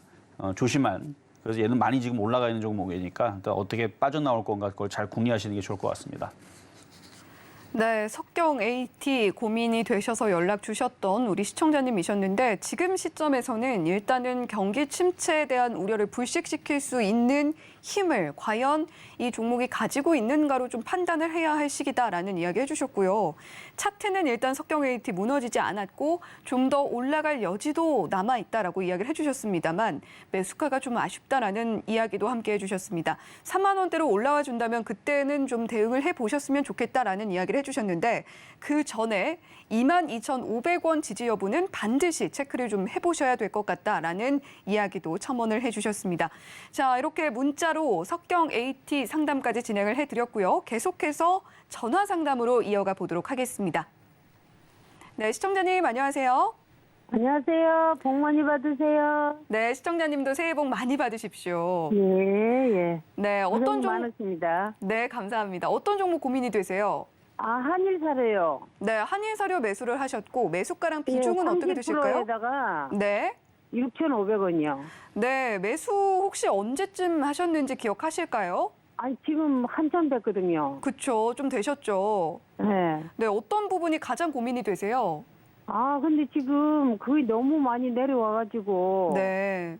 조심한 그래서 얘는 많이 지금 올라가 있는 종목이니까 어떻게 빠져나올 건가 그걸 잘 궁리하시는 게 좋을 것 같습니다.
네, 석경 AT 고민이 되셔서 연락 주셨던 우리 시청자님이셨는데 지금 시점에서는 일단은 경기 침체에 대한 우려를 불식시킬 수 있는 힘을 과연 이 종목이 가지고 있는가로 좀 판단을 해야 할 시기다라는 이야기 해주셨고요. 차트는 일단 석경 AT 무너지지 않았고 좀 더 올라갈 여지도 남아있다라고 이야기를 해주셨습니다만 매수가가 좀 아쉽다라는 이야기도 함께 해주셨습니다. 3만 원대로 올라와 준다면 그때는 좀 대응을 해보셨으면 좋겠다라는 이야기를 해주셨는데 그 전에 22,500원 지지 여부는 반드시 체크를 좀 해보셔야 될 것 같다라는 이야기도 첨언을 해주셨습니다. 자, 이렇게 문자로 석경 AT 상담까지 진행을 해드렸고요. 계속해서 전화 상담으로 이어가 보도록 하겠습니다. 네, 시청자님 안녕하세요.
안녕하세요. 복 많이 받으세요.
네, 시청자님도 새해 복 많이 받으십시오.
예.
네, 어떤
고생
종목?
많으십니다.
네, 감사합니다. 어떤 종목 고민이 되세요?
한일 사래요.
네, 한일 사료 매수를 하셨고 매수가랑 비중은 어떻게 되실까요?
30%에다가
네.
6,500원이요.
네, 매수 혹시 언제쯤 하셨는지 기억하실까요?
아니 지금 한참 됐거든요.
그쵸, 좀 되셨죠.
네.
네, 어떤 부분이 가장 고민이 되세요?
근데 지금 거의 너무 많이 내려와가지고
네.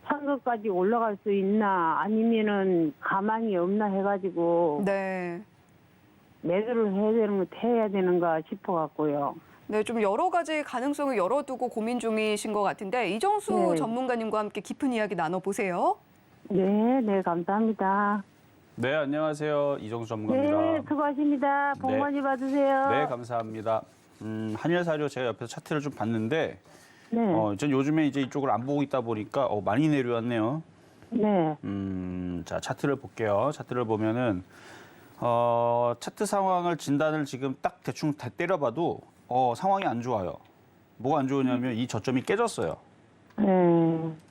상급까지 올라갈 수 있나 아니면은 가망이 없나 해가지고
네.
매도를 해야 되는가 싶어갖고요.
네, 좀 여러 가지 가능성을 열어두고 고민 중이신 것 같은데 이정수
네.
전문가님과 함께 깊은 이야기 나눠보세요.
네, 감사합니다.
네, 안녕하세요. 이정수 전문가입니다.
네, 수고하십니다. 복
네.
많이 받으세요.
네, 감사합니다. 한일 사료 제가 옆에서 차트를 좀 봤는데
네.
전 요즘에 이제 이쪽을 안 보고 있다 보니까 많이 내려왔네요.
네.
자, 차트를 볼게요. 차트를 보면은 차트 상황을 진단을 지금 딱 대충 다 때려봐도 상황이 안 좋아요. 뭐가 안 좋으냐면 이 저점이 깨졌어요.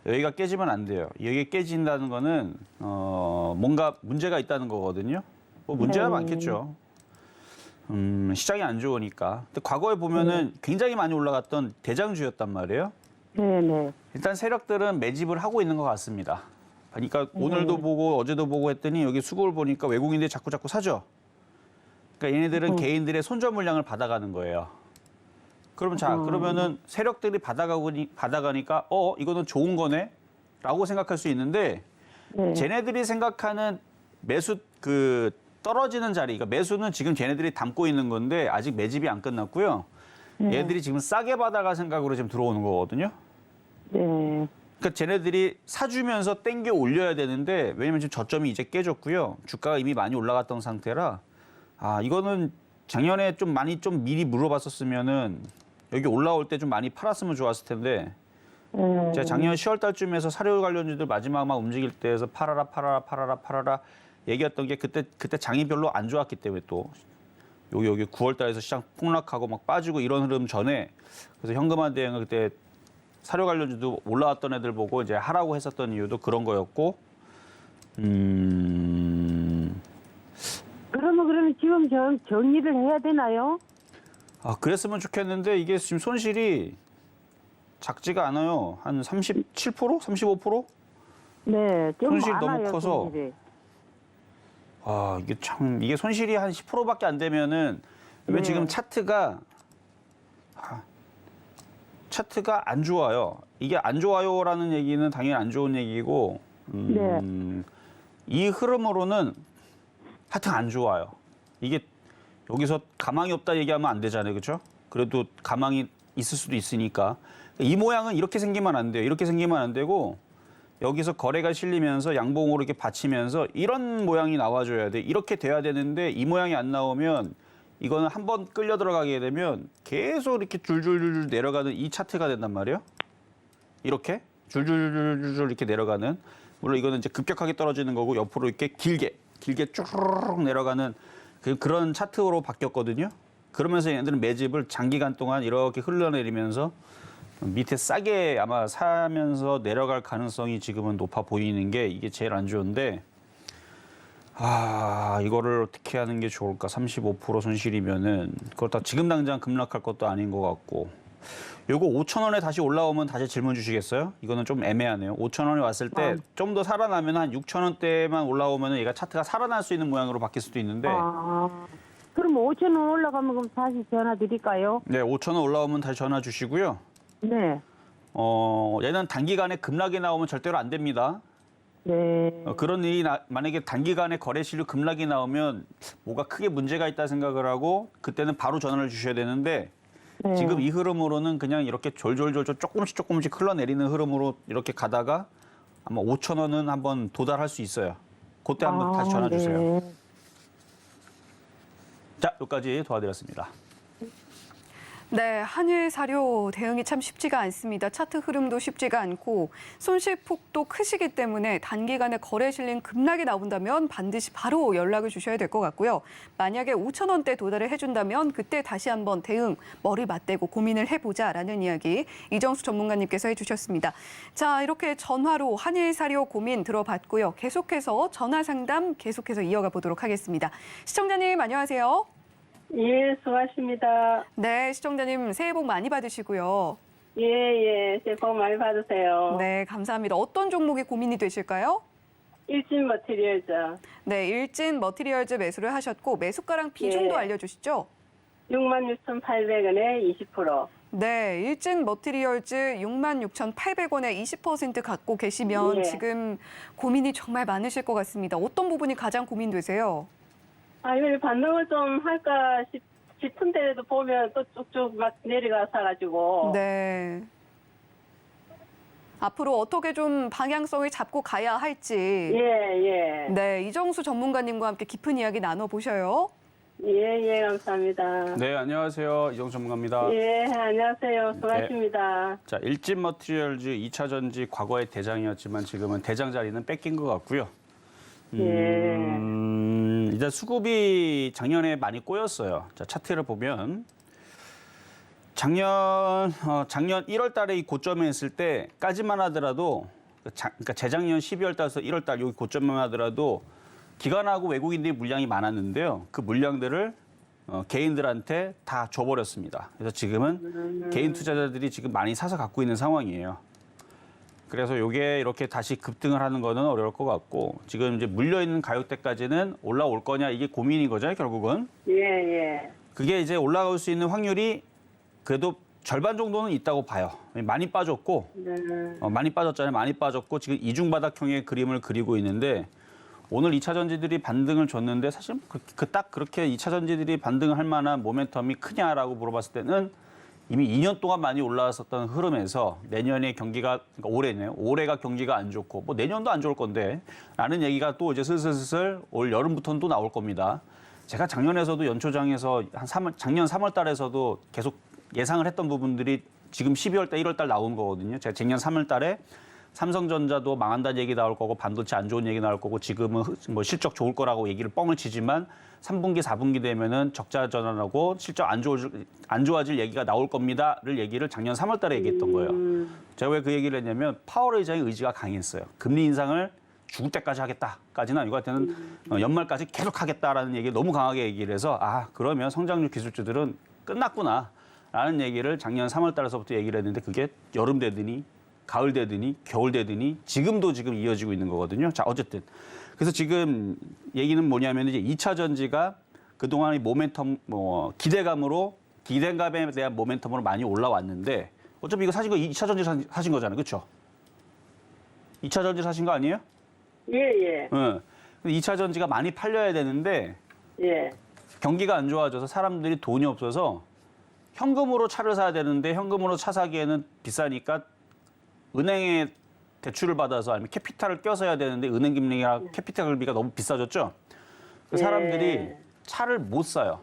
여기가 깨지면 안 돼요. 여기 깨진다는 거는 뭔가 문제가 있다는 거거든요. 뭐 문제가 많겠죠. 시장이 안 좋으니까. 근데 과거에 보면은 굉장히 많이 올라갔던 대장주였단 말이에요.
네.
일단 세력들은 매집을 하고 있는 것 같습니다. 그러니까 오늘도 보고 어제도 보고 했더니 여기 수급을 보니까 외국인들이 자꾸 사죠. 그러니까 얘네들은 개인들의 손절 물량을 받아가는 거예요. 그러면 그러면은 세력들이 받아가니까 이거는 좋은 거네? 라고 생각할 수 있는데 쟤네들이 생각하는 매수 떨어지는 자리, 그러니까 매수는 지금 쟤네들이 담고 있는 건데 아직 매집이 안 끝났고요. 얘들이 지금 싸게 받아갈 생각으로 지금 들어오는 거거든요.
네.
그러니까 쟤네들이 사주면서 땡겨 올려야 되는데 왜냐면 지금 저점이 이제 깨졌고요. 주가가 이미 많이 올라갔던 상태라 이거는 작년에 좀 미리 물어봤었으면은 여기 올라올 때 좀 많이 팔았으면 좋았을 텐데 제가 작년 10월 달쯤에서 사료 관련주들 마지막 막 움직일 때에서 팔아라 얘기했던 게 그때 장이 별로 안 좋았기 때문에 또 여기 9월 달에서 시장 폭락하고 막 빠지고 이런 흐름 전에 그래서 현금화 대응을 그때 사료 관련주도 올라왔던 애들 보고 이제 하라고 했었던 이유도 그런 거였고,
그러면 지금 정리를 해야 되나요?
그랬으면 좋겠는데 이게 지금 손실이 작지가 않아요. 한 37%? 35%?
네, 좀
손실이 너무
많아요,
커서.
손실이.
이게 손실이 한 10%밖에 안 되면은, 왜
네.
지금 차트가 안 좋아요. 이게 안 좋아요라는 얘기는 당연히 안 좋은 얘기고, 이 흐름으로는 하여튼 안 좋아요. 이게 여기서 가망이 없다 얘기하면 안 되잖아요. 그렇죠? 그래도 가망이 있을 수도 있으니까. 이 모양은 이렇게 생기면 안 돼요. 이렇게 생기면 안 되고, 여기서 거래가 실리면서 양봉으로 이렇게 받치면서 이런 모양이 나와줘야 돼. 이렇게 돼야 되는데 이 모양이 안 나오면 이거는 한번 끌려 들어가게 되면 계속 이렇게 줄줄줄 내려가는 이 차트가 된단 말이에요. 이렇게 줄줄줄줄 이렇게 내려가는. 물론 이거는 이제 급격하게 떨어지는 거고 옆으로 이렇게 길게 쭉 내려가는 그런 차트로 바뀌었거든요. 그러면서 얘네들은 매집을 장기간 동안 이렇게 흘러내리면서 밑에 싸게 아마 사면서 내려갈 가능성이 지금은 높아 보이는 게 이게 제일 안 좋은데, 이거를 어떻게 하는 게 좋을까? 35% 손실이면은 그걸 다 지금 당장 급락할 것도 아닌 것 같고, 요거 5,000원에 다시 올라오면 다시 질문 주시겠어요? 이거는 좀 애매하네요. 5,000원에 왔을 때 좀 더 살아나면 한 6,000원대만 올라오면은 얘가 차트가 살아날 수 있는 모양으로 바뀔 수도 있는데,
그럼 5,000원 올라가면 그럼 다시 전화 드릴까요?
네, 5,000원 올라오면 다시 전화 주시고요.
네.
얘는 단기간에 급락이 나오면 절대로 안 됩니다.
네.
그런 일이 만약에 단기간에 거래실로 급락이 나오면 뭐가 크게 문제가 있다 생각을 하고 그때는 바로 전화를 주셔야 되는데,
네.
지금 이 흐름으로는 그냥 이렇게 졸졸졸 조금씩 흘러내리는 흐름으로 이렇게 가다가 아마 5,000원은 한번 도달할 수 있어요. 그때 한번 다시 전화 주세요.
네.
자, 여기까지 도와드렸습니다.
네, 한일 사료 대응이 참 쉽지가 않습니다. 차트 흐름도 쉽지가 않고 손실폭도 크시기 때문에 단기간에 거래 실린 급락이 나온다면 반드시 바로 연락을 주셔야 될 것 같고요. 만약에 5,000원대 도달을 해준다면 그때 다시 한번 대응 머리 맞대고 고민을 해보자라는 이야기 이정수 전문가님께서 해주셨습니다. 자, 이렇게 전화로 한일 사료 고민 들어봤고요. 계속해서 전화 상담 계속해서 이어가 보도록 하겠습니다. 시청자님 안녕하세요.
예, 수고하십니다.
네, 시청자님 새해 복 많이 받으시고요.
예, 새해 복 많이 받으세요.
네, 감사합니다. 어떤 종목이 고민이 되실까요?
일진 머티리얼즈
네, 일진 머티리얼즈 매수를 하셨고 매수가랑 비중도
예.
알려주시죠.
66,800원에 20%.
네, 일진 머티리얼즈 66,800원에 20% 갖고 계시면
예.
지금 고민이 정말 많으실 것 같습니다. 어떤 부분이 가장 고민되세요?
이걸 반등을 좀 할까 싶은데도 보면 또 쭉쭉 막 내려가서
네. 앞으로 어떻게 좀 방향성을 잡고 가야 할지.
예.
네, 이정수 전문가님과 함께 깊은 이야기 나눠보셔요.
예, 감사합니다.
네, 안녕하세요. 이정수 전문가입니다.
예, 안녕하세요. 수고하십니다.
자, 일진 머티리얼즈 2차 전지 과거의 대장이었지만 지금은 대장 자리는 뺏긴 것 같고요. 일단 수급이 작년에 많이 꼬였어요. 자, 차트를 보면 작년 1월 달에 이 고점에 있을 때까지만 하더라도 그러니까 재작년 12월 달에서 1월 달 여기 고점만 하더라도 기관하고 외국인들이 물량이 많았는데요. 그 물량들을 개인들한테 다 줘버렸습니다. 그래서 지금은 개인 투자자들이 지금 많이 사서 갖고 있는 상황이에요. 그래서 이게 이렇게 다시 급등을 하는 거는 어려울 것 같고, 지금 이제 물려있는 가격대까지는 올라올 거냐 이게 고민인 거죠, 결국은.
예.
그게 이제 올라갈 수 있는 확률이 그래도 절반 정도는 있다고 봐요. 많이 빠졌고, 많이 빠졌잖아요. 많이 빠졌고 지금 이중바닥형의 그림을 그리고 있는데, 오늘 2차 전지들이 반등을 줬는데 사실 딱 그렇게 2차 전지들이 반등을 할 만한 모멘텀이 크냐라고 물어봤을 때는 이미 2년 동안 많이 올라왔었던 흐름에서 내년에 경기가, 그러니까 올해네요. 올해가 경기가 안 좋고, 뭐 내년도 안 좋을 건데, 라는 얘기가 또 이제 슬슬 올 여름부터는 또 나올 겁니다. 제가 작년에서도 연초장에서 작년 3월 달에서도 계속 예상을 했던 부분들이 지금 12월 달, 1월 달 나온 거거든요. 제가 작년 3월 달에 삼성전자도 망한다는 얘기 나올 거고 반도체 안 좋은 얘기 나올 거고 지금은 뭐 실적 좋을 거라고 얘기를 뻥을 치지만 3분기, 4분기 되면은 적자 전환하고 실적 안 좋아질 얘기가 나올 겁니다를 얘기를 작년 3월 달에 얘기했던 거예요. 제가 왜 그 얘기를 했냐면 파월 의장의 의지가 강했어요. 금리 인상을 죽을 때까지 하겠다까지는 아니고 하여튼 연말까지 계속 하겠다라는 얘기를 너무 강하게 얘기를 해서 그러면 성장률 기술주들은 끝났구나라는 얘기를 작년 3월 달에서부터 얘기를 했는데 그게 여름 되더니 가을 되더니 겨울 되더니 지금도 이어지고 있는 거거든요. 자, 어쨌든 그래서 지금 얘기는 뭐냐면 이제 2차 전지가 그동안의 모멘텀 기대감에 대한 모멘텀으로 많이 올라왔는데 어차피 이거 사신 거 2차 전지 사신 거잖아요. 그렇죠? 2차 전지 사신 거 아니에요?
예.
응. 2차 전지가 많이 팔려야 되는데
예.
경기가 안 좋아져서 사람들이 돈이 없어서 현금으로 차를 사야 되는데 현금으로 차 사기에는 비싸니까 은행에 대출을 받아서 아니면 캐피탈을 껴서 해야 되는데 은행 금리랑 캐피탈비가 너무 비싸졌죠. 그래서 사람들이 차를 못 사요.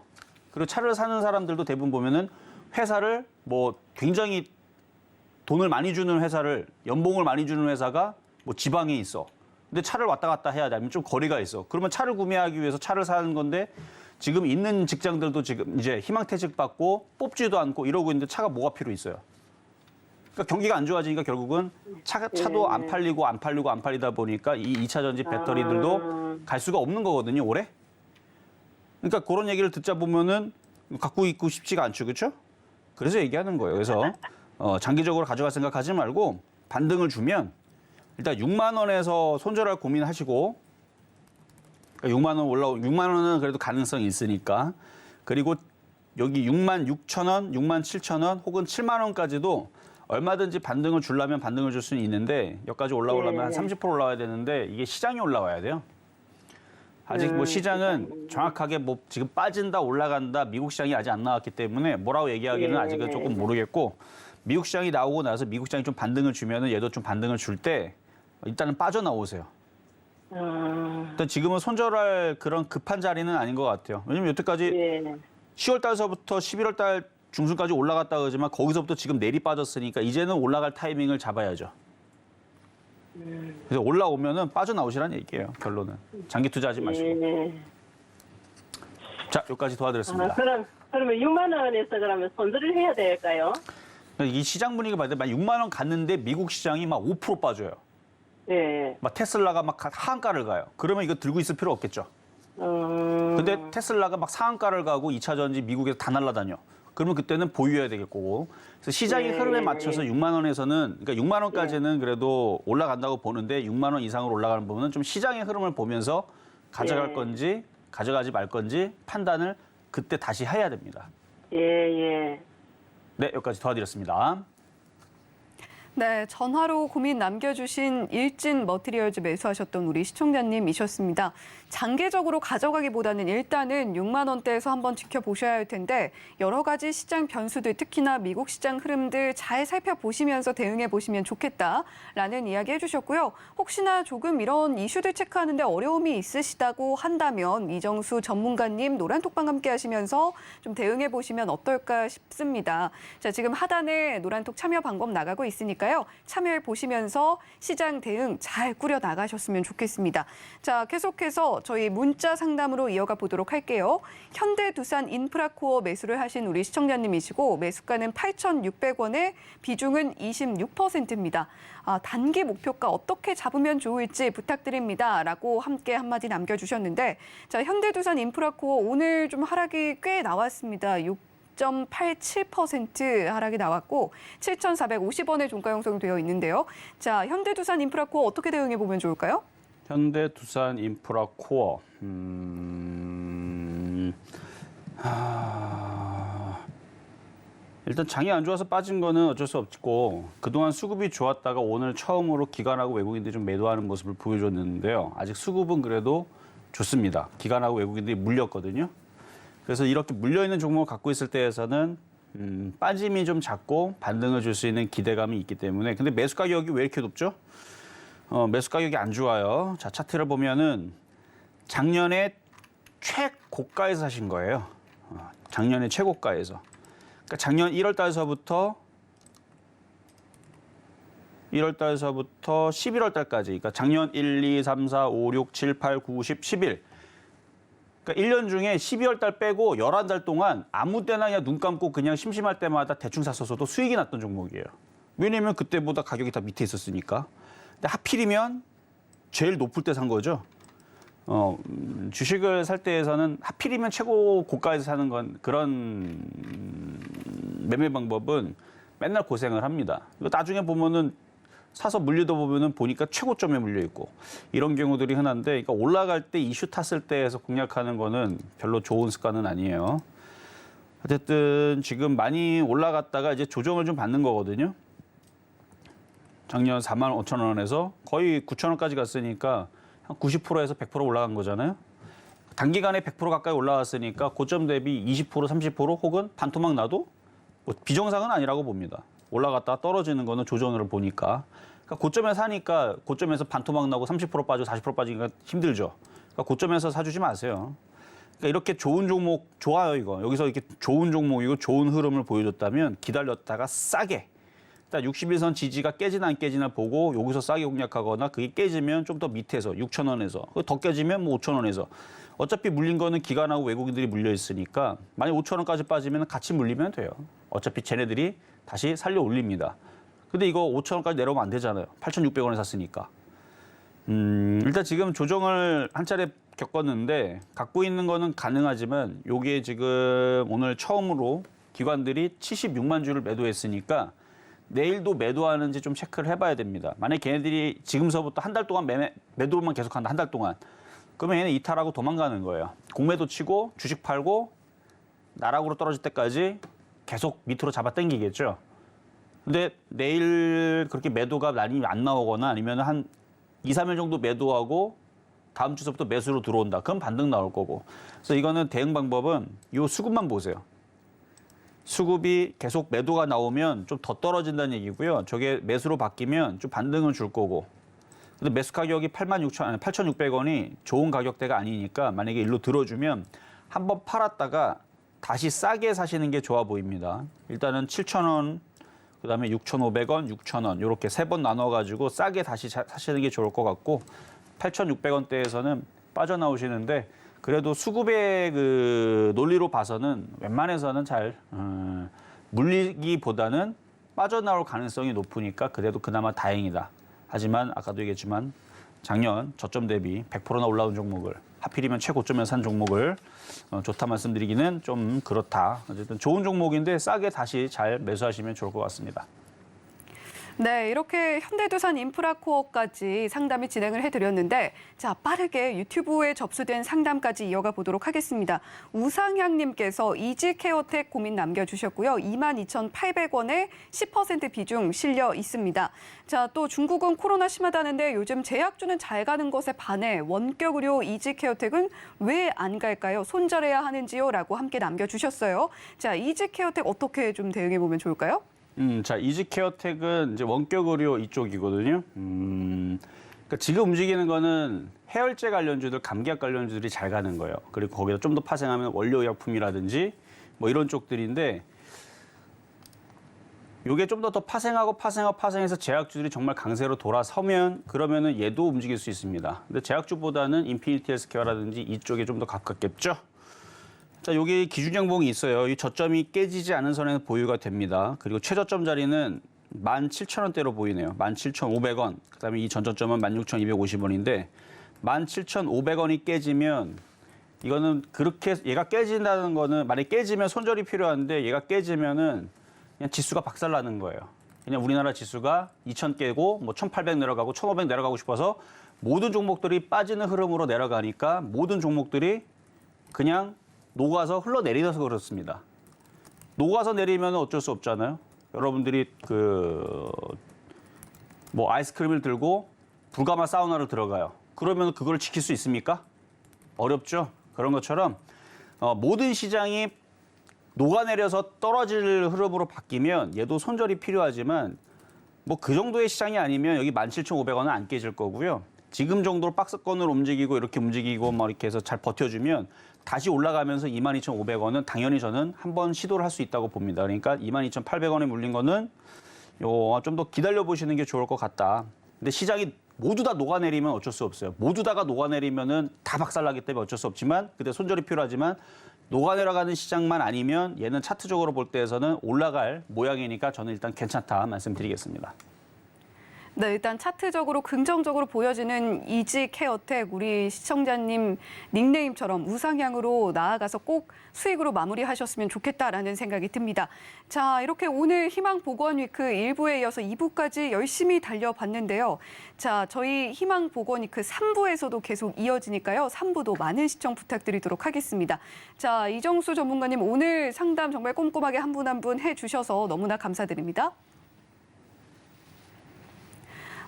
그리고 차를 사는 사람들도 대부분 보면은 회사를 뭐 굉장히 돈을 많이 주는 회사를 연봉을 많이 주는 회사가 뭐 지방에 있어. 근데 차를 왔다 갔다 해야 돼. 아니면 좀 거리가 있어. 그러면 차를 구매하기 위해서 차를 사는 건데 지금 있는 직장들도 지금 이제 희망퇴직 받고 뽑지도 않고 이러고 있는데 차가 뭐가 필요 있어요. 그러니까 경기가 안 좋아지니까 결국은 차도 안 팔리다 보니까 이 2차 전지 배터리들도 갈 수가 없는 거거든요, 올해. 그러니까 그런 얘기를 듣자 보면은 갖고 있고 싶지가 않죠, 그렇죠? 그래서 얘기하는 거예요. 그래서 장기적으로 가져갈 생각하지 말고 반등을 주면 일단 6만 원에서 손절할 고민하시고 그러니까 6만 원은 그래도 가능성이 있으니까 그리고 여기 6만 6천 원, 6만 7천 원 혹은 7만 원까지도 얼마든지 반등을 주려면 반등을 줄 수는 있는데 여기까지 올라오려면 한 30% 올라와야 되는데 이게 시장이 올라와야 돼요. 아직 뭐 시장은 정확하게 뭐 지금 빠진다 올라간다 미국 시장이 아직 안 나왔기 때문에 뭐라고 얘기하기는 아직은 조금 모르겠고 미국 시장이 나오고 나서 미국 시장이 좀 반등을 주면은 얘도 좀 반등을 줄 때 일단은 빠져나오세요. 일단 지금은 손절할 그런 급한 자리는 아닌 것 같아요. 왜냐면 여태까지 10월 달서부터 11월 달 중순까지 올라갔다 그러지만 거기서부터 지금 내리 빠졌으니까 이제는 올라갈 타이밍을 잡아야죠. 그래서 올라오면은 빠져나오시라는 얘기예요. 결론은. 장기 투자하지 마시고. 자, 여기까지 도와드렸습니다.
그러면 6만 원에서 그러면 손절을 해야 될까요?
이 시장 분위기가 봐야 돼. 만 6만 원 갔는데 미국 시장이 막 5% 빠져요.
예.
막 테슬라가 막 하한가를 가요. 그러면 이거 들고 있을 필요 없겠죠. 근데 테슬라가 막 상한가를 가고 2차 전지 미국에서 다 날아다녀. 그러면 그때는 보유해야 되겠고. 그래서 시장의 흐름에 맞춰서 6만 원에서는 그러니까 6만 원까지는 그래도 올라간다고 보는데 6만 원 이상으로 올라가는 부분은 좀 시장의 흐름을 보면서 가져갈 건지 가져가지 말 건지 판단을 그때 다시 해야 됩니다. 네, 여기까지 도와드렸습니다.
네, 전화로 고민 남겨주신 일진 머티리얼즈 매수하셨던 우리 시청자님이셨습니다. 장기적으로 가져가기보다는 일단은 6만 원대에서 한번 지켜보셔야 할 텐데 여러 가지 시장 변수들, 특히나 미국 시장 흐름들 잘 살펴보시면서 대응해 보시면 좋겠다라는 이야기 해주셨고요. 혹시나 조금 이런 이슈들 체크하는데 어려움이 있으시다고 한다면 이정수 전문가님 노란톡방 함께 하시면서 좀 대응해 보시면 어떨까 싶습니다. 자, 지금 하단에 노란톡 참여 방법 나가고 있으니까 참여해 보시면서 시장 대응 잘 꾸려 나가셨으면 좋겠습니다. 자, 계속해서 저희 문자 상담으로 이어가 보도록 할게요. 현대두산 인프라코어 매수를 하신 우리 시청자님이시고 매수가는 8,600원에 비중은 26%입니다. 단기 목표가 어떻게 잡으면 좋을지 부탁드립니다. 라고 함께 한마디 남겨주셨는데 자, 현대두산 인프라코어 오늘 좀 하락이 꽤 나왔습니다. 6.87% 하락이 나왔고 7,450원에 종가 형성되어 있는데요. 자, 현대두산 인프라코어 어떻게 대응해 보면 좋을까요?
현대두산 인프라코어. 일단 장이 안 좋아서 빠진 거는 어쩔 수 없고 그동안 수급이 좋았다가 오늘 처음으로 기관하고 외국인들이 좀 매도하는 모습을 보여줬는데요. 아직 수급은 그래도 좋습니다. 기관하고 외국인들이 물렸거든요. 그래서 이렇게 물려있는 종목을 갖고 있을 때에서는 빠짐이 좀 작고 반등을 줄 수 있는 기대감이 있기 때문에 근데 매수 가격이 왜 이렇게 높죠? 매수 가격이 안 좋아요. 자, 차트를 보면은 작년에 최고가에서 사신 거예요. 작년에 최고가에서. 그러니까 작년 1월 달서부터 1월 달서부터 11월 달까지, 그러니까 작년 1, 2, 3, 4, 5, 6, 7, 8, 9, 10, 11. 그러니까 1년 중에 12월 달 빼고 11달 동안 아무 때나 그냥 눈 감고 그냥 심심할 때마다 대충 샀었어도 수익이 났던 종목이에요. 왜냐면 그때보다 가격이 다 밑에 있었으니까. 근데 하필이면 제일 높을 때 산 거죠. 주식을 살 때에서는 하필이면 최고 고가에서 사는 건 그런 매매 방법은 맨날 고생을 합니다. 나중에 보면은 사서 물리다 보면은 보니까 최고점에 물려 있고 이런 경우들이 흔한데, 그러니까 올라갈 때 이슈 탔을 때에서 공략하는 거는 별로 좋은 습관은 아니에요. 어쨌든 지금 많이 올라갔다가 이제 조정을 좀 받는 거거든요. 작년 45,000원에서 거의 9,000원까지 갔으니까 한 90%에서 100% 올라간 거잖아요. 단기간에 100% 가까이 올라왔으니까 고점 대비 20%, 30% 혹은 반토막 나도 뭐 비정상은 아니라고 봅니다. 올라갔다가 떨어지는 거는 조정을 보니까. 그러니까 고점에 사니까 고점에서 반토막 나고 30% 빠지고 40% 빠지니까 힘들죠. 그러니까 고점에서 사주지 마세요. 그러니까 이렇게 좋은 종목 좋아요, 이거. 여기서 이렇게 좋은 종목이고 좋은 흐름을 보여줬다면 기다렸다가 싸게. 일단 61선 지지가 깨지나 안 깨지나 보고 여기서 싸게 공략하거나 그게 깨지면 좀 더 밑에서 6,000원에서 더 깨지면 뭐 5,000원에서 어차피 물린 거는 기관하고 외국인들이 물려 있으니까 만약 5,000원까지 빠지면 같이 물리면 돼요. 어차피 쟤네들이 다시 살려 올립니다. 근데 이거 5,000원까지 내려오면 안 되잖아요. 8,600원에 샀으니까. 일단 지금 조정을 한 차례 겪었는데 갖고 있는 거는 가능하지만 요게 지금 오늘 처음으로 기관들이 76만 주를 매도했으니까 내일도 매도하는지 좀 체크를 해봐야 됩니다. 만약 걔네들이 지금서부터 한 달 동안 매도만 계속한다, 한 달 동안. 그러면 얘는 이탈하고 도망가는 거예요. 공매도 치고 주식 팔고 나락으로 떨어질 때까지 계속 밑으로 잡아 당기겠죠. 근데 내일 그렇게 매도가 많이 안 나오거나 아니면 한 2, 3일 정도 매도하고 다음 주서부터 매수로 들어온다. 그럼 반등 나올 거고. 그래서 이거는 대응 방법은 이 수급만 보세요. 수급이 계속 매도가 나오면 좀 더 떨어진다는 얘기고요. 저게 매수로 바뀌면 좀 반등을 줄 거고. 근데 매수 가격이 8,600원이 좋은 가격대가 아니니까 만약에 일로 들어주면 한번 팔았다가 다시 싸게 사시는 게 좋아 보입니다. 일단은 7,000원, 그다음에 6,500원, 6,000원 이렇게 세 번 나눠가지고 싸게 다시 사시는 게 좋을 것 같고 8,600원대에서는 빠져나오시는데 그래도 수급의 그 논리로 봐서는 웬만해서는 잘 물리기보다는 빠져나올 가능성이 높으니까 그래도 그나마 다행이다. 하지만 아까도 얘기했지만 작년 저점 대비 100%나 올라온 종목을 하필이면 최고점에 산 종목을 좋다 말씀드리기는 좀 그렇다. 어쨌든 좋은 종목인데 싸게 다시 잘 매수하시면 좋을 것 같습니다.
네, 이렇게 현대두산 인프라코어까지 상담이 진행을 해드렸는데 자, 빠르게 유튜브에 접수된 상담까지 이어가 보도록 하겠습니다. 우상향님께서 이지케어텍 고민 남겨주셨고요. 22,800원에 10% 비중 실려 있습니다. 자, 또 중국은 코로나 심하다는데 요즘 제약주는 잘 가는 것에 반해 원격 의료 이지케어텍은 왜 안 갈까요? 손절해야 하는지요? 라고 함께 남겨주셨어요. 자, 이지케어텍 어떻게 좀 대응해 보면 좋을까요?
자, 이지케어텍은 이제 원격 의료 이쪽이거든요. 그러니까 지금 움직이는 거는 해열제 관련주들, 감기약 관련주들이 잘 가는 거예요. 그리고 거기다 좀 더 파생하면 원료의약품이라든지 뭐 이런 쪽들인데 요게 좀 더 파생해서 제약주들이 정말 강세로 돌아서면 그러면은 얘도 움직일 수 있습니다. 근데 제약주보다는 인피니티 헬스케어라든지 이쪽에 좀 더 가깝겠죠. 자, 여기 기준 양봉이 있어요. 이 저점이 깨지지 않은 선에는 보유가 됩니다. 그리고 최저점 자리는 17,000원대로 보이네요. 17,500원. 그다음에 이 전저점은 16,250원인데 17,500원이 깨지면 이거는 그렇게 얘가 깨진다는 거는 만약에 깨지면 손절이 필요한데 얘가 깨지면은 그냥 지수가 박살나는 거예요. 그냥 우리나라 지수가 2,000 깨고 뭐 1,800 내려가고 1,500 내려가고 싶어서 모든 종목들이 빠지는 흐름으로 내려가니까 모든 종목들이 그냥 녹아서 흘러내리서 그렇습니다. 녹아서 내리면 어쩔 수 없잖아요. 여러분들이 뭐 아이스크림을 들고 불가마 사우나를 들어가요. 그러면 그걸 지킬 수 있습니까? 어렵죠. 그런 것처럼 모든 시장이 녹아내려서 떨어질 흐름으로 바뀌면 얘도 손절이 필요하지만 뭐 그 정도의 시장이 아니면 여기 17,500원은 안 깨질 거고요. 지금 정도로 박스권을 움직이고 이렇게 움직이고 뭐 이렇게 해서 잘 버텨주면 다시 올라가면서 22,500원은 당연히 저는 한번 시도를 할 수 있다고 봅니다. 그러니까 22,800원에 물린 거는 좀 더 기다려 보시는 게 좋을 것 같다. 근데 시장이 모두 다 녹아내리면 어쩔 수 없어요. 모두 다가 녹아내리면은 다 박살나기 때문에 어쩔 수 없지만 그때 손절이 필요하지만 녹아내려가는 시장만 아니면 얘는 차트적으로 볼 때에서는 올라갈 모양이니까 저는 일단 괜찮다 말씀드리겠습니다.
네, 일단 차트적으로 긍정적으로 보여지는 이지 케어텍 우리 시청자님 닉네임처럼 우상향으로 나아가서 꼭 수익으로 마무리하셨으면 좋겠다라는 생각이 듭니다. 자, 이렇게 오늘 희망보건위크 1부에 이어서 2부까지 열심히 달려봤는데요. 자, 저희 희망보건위크 3부에서도 계속 이어지니까요. 3부도 많은 시청 부탁드리도록 하겠습니다. 자, 이정수 전문가님 오늘 상담 정말 꼼꼼하게 한 분 한 분 해주셔서 너무나 감사드립니다.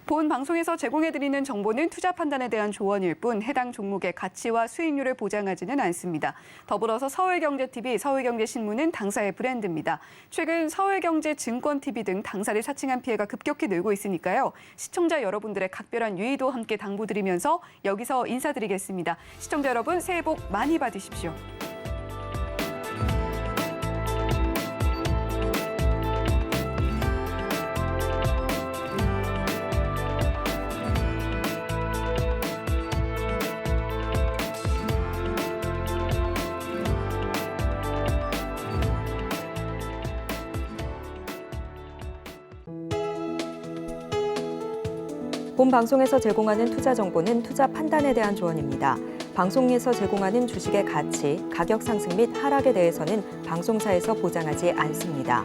본 방송에서 제공해드리는 정보는 투자 판단에 대한 조언일 뿐 해당 종목의 가치와 수익률을 보장하지는 않습니다. 더불어서 서울경제TV, 서울경제신문은 당사의 브랜드입니다. 최근 서울경제증권TV 등 당사를 사칭한 피해가 급격히 늘고 있으니까요. 시청자 여러분들의 각별한 유의도 함께 당부드리면서 여기서 인사드리겠습니다. 시청자 여러분 새해 복 많이 받으십시오.
본 방송에서 제공하는 투자 정보는 투자 판단에 대한 조언입니다. 방송에서 제공하는 주식의 가치, 가격 상승 및 하락에 대해서는 방송사에서 보장하지 않습니다.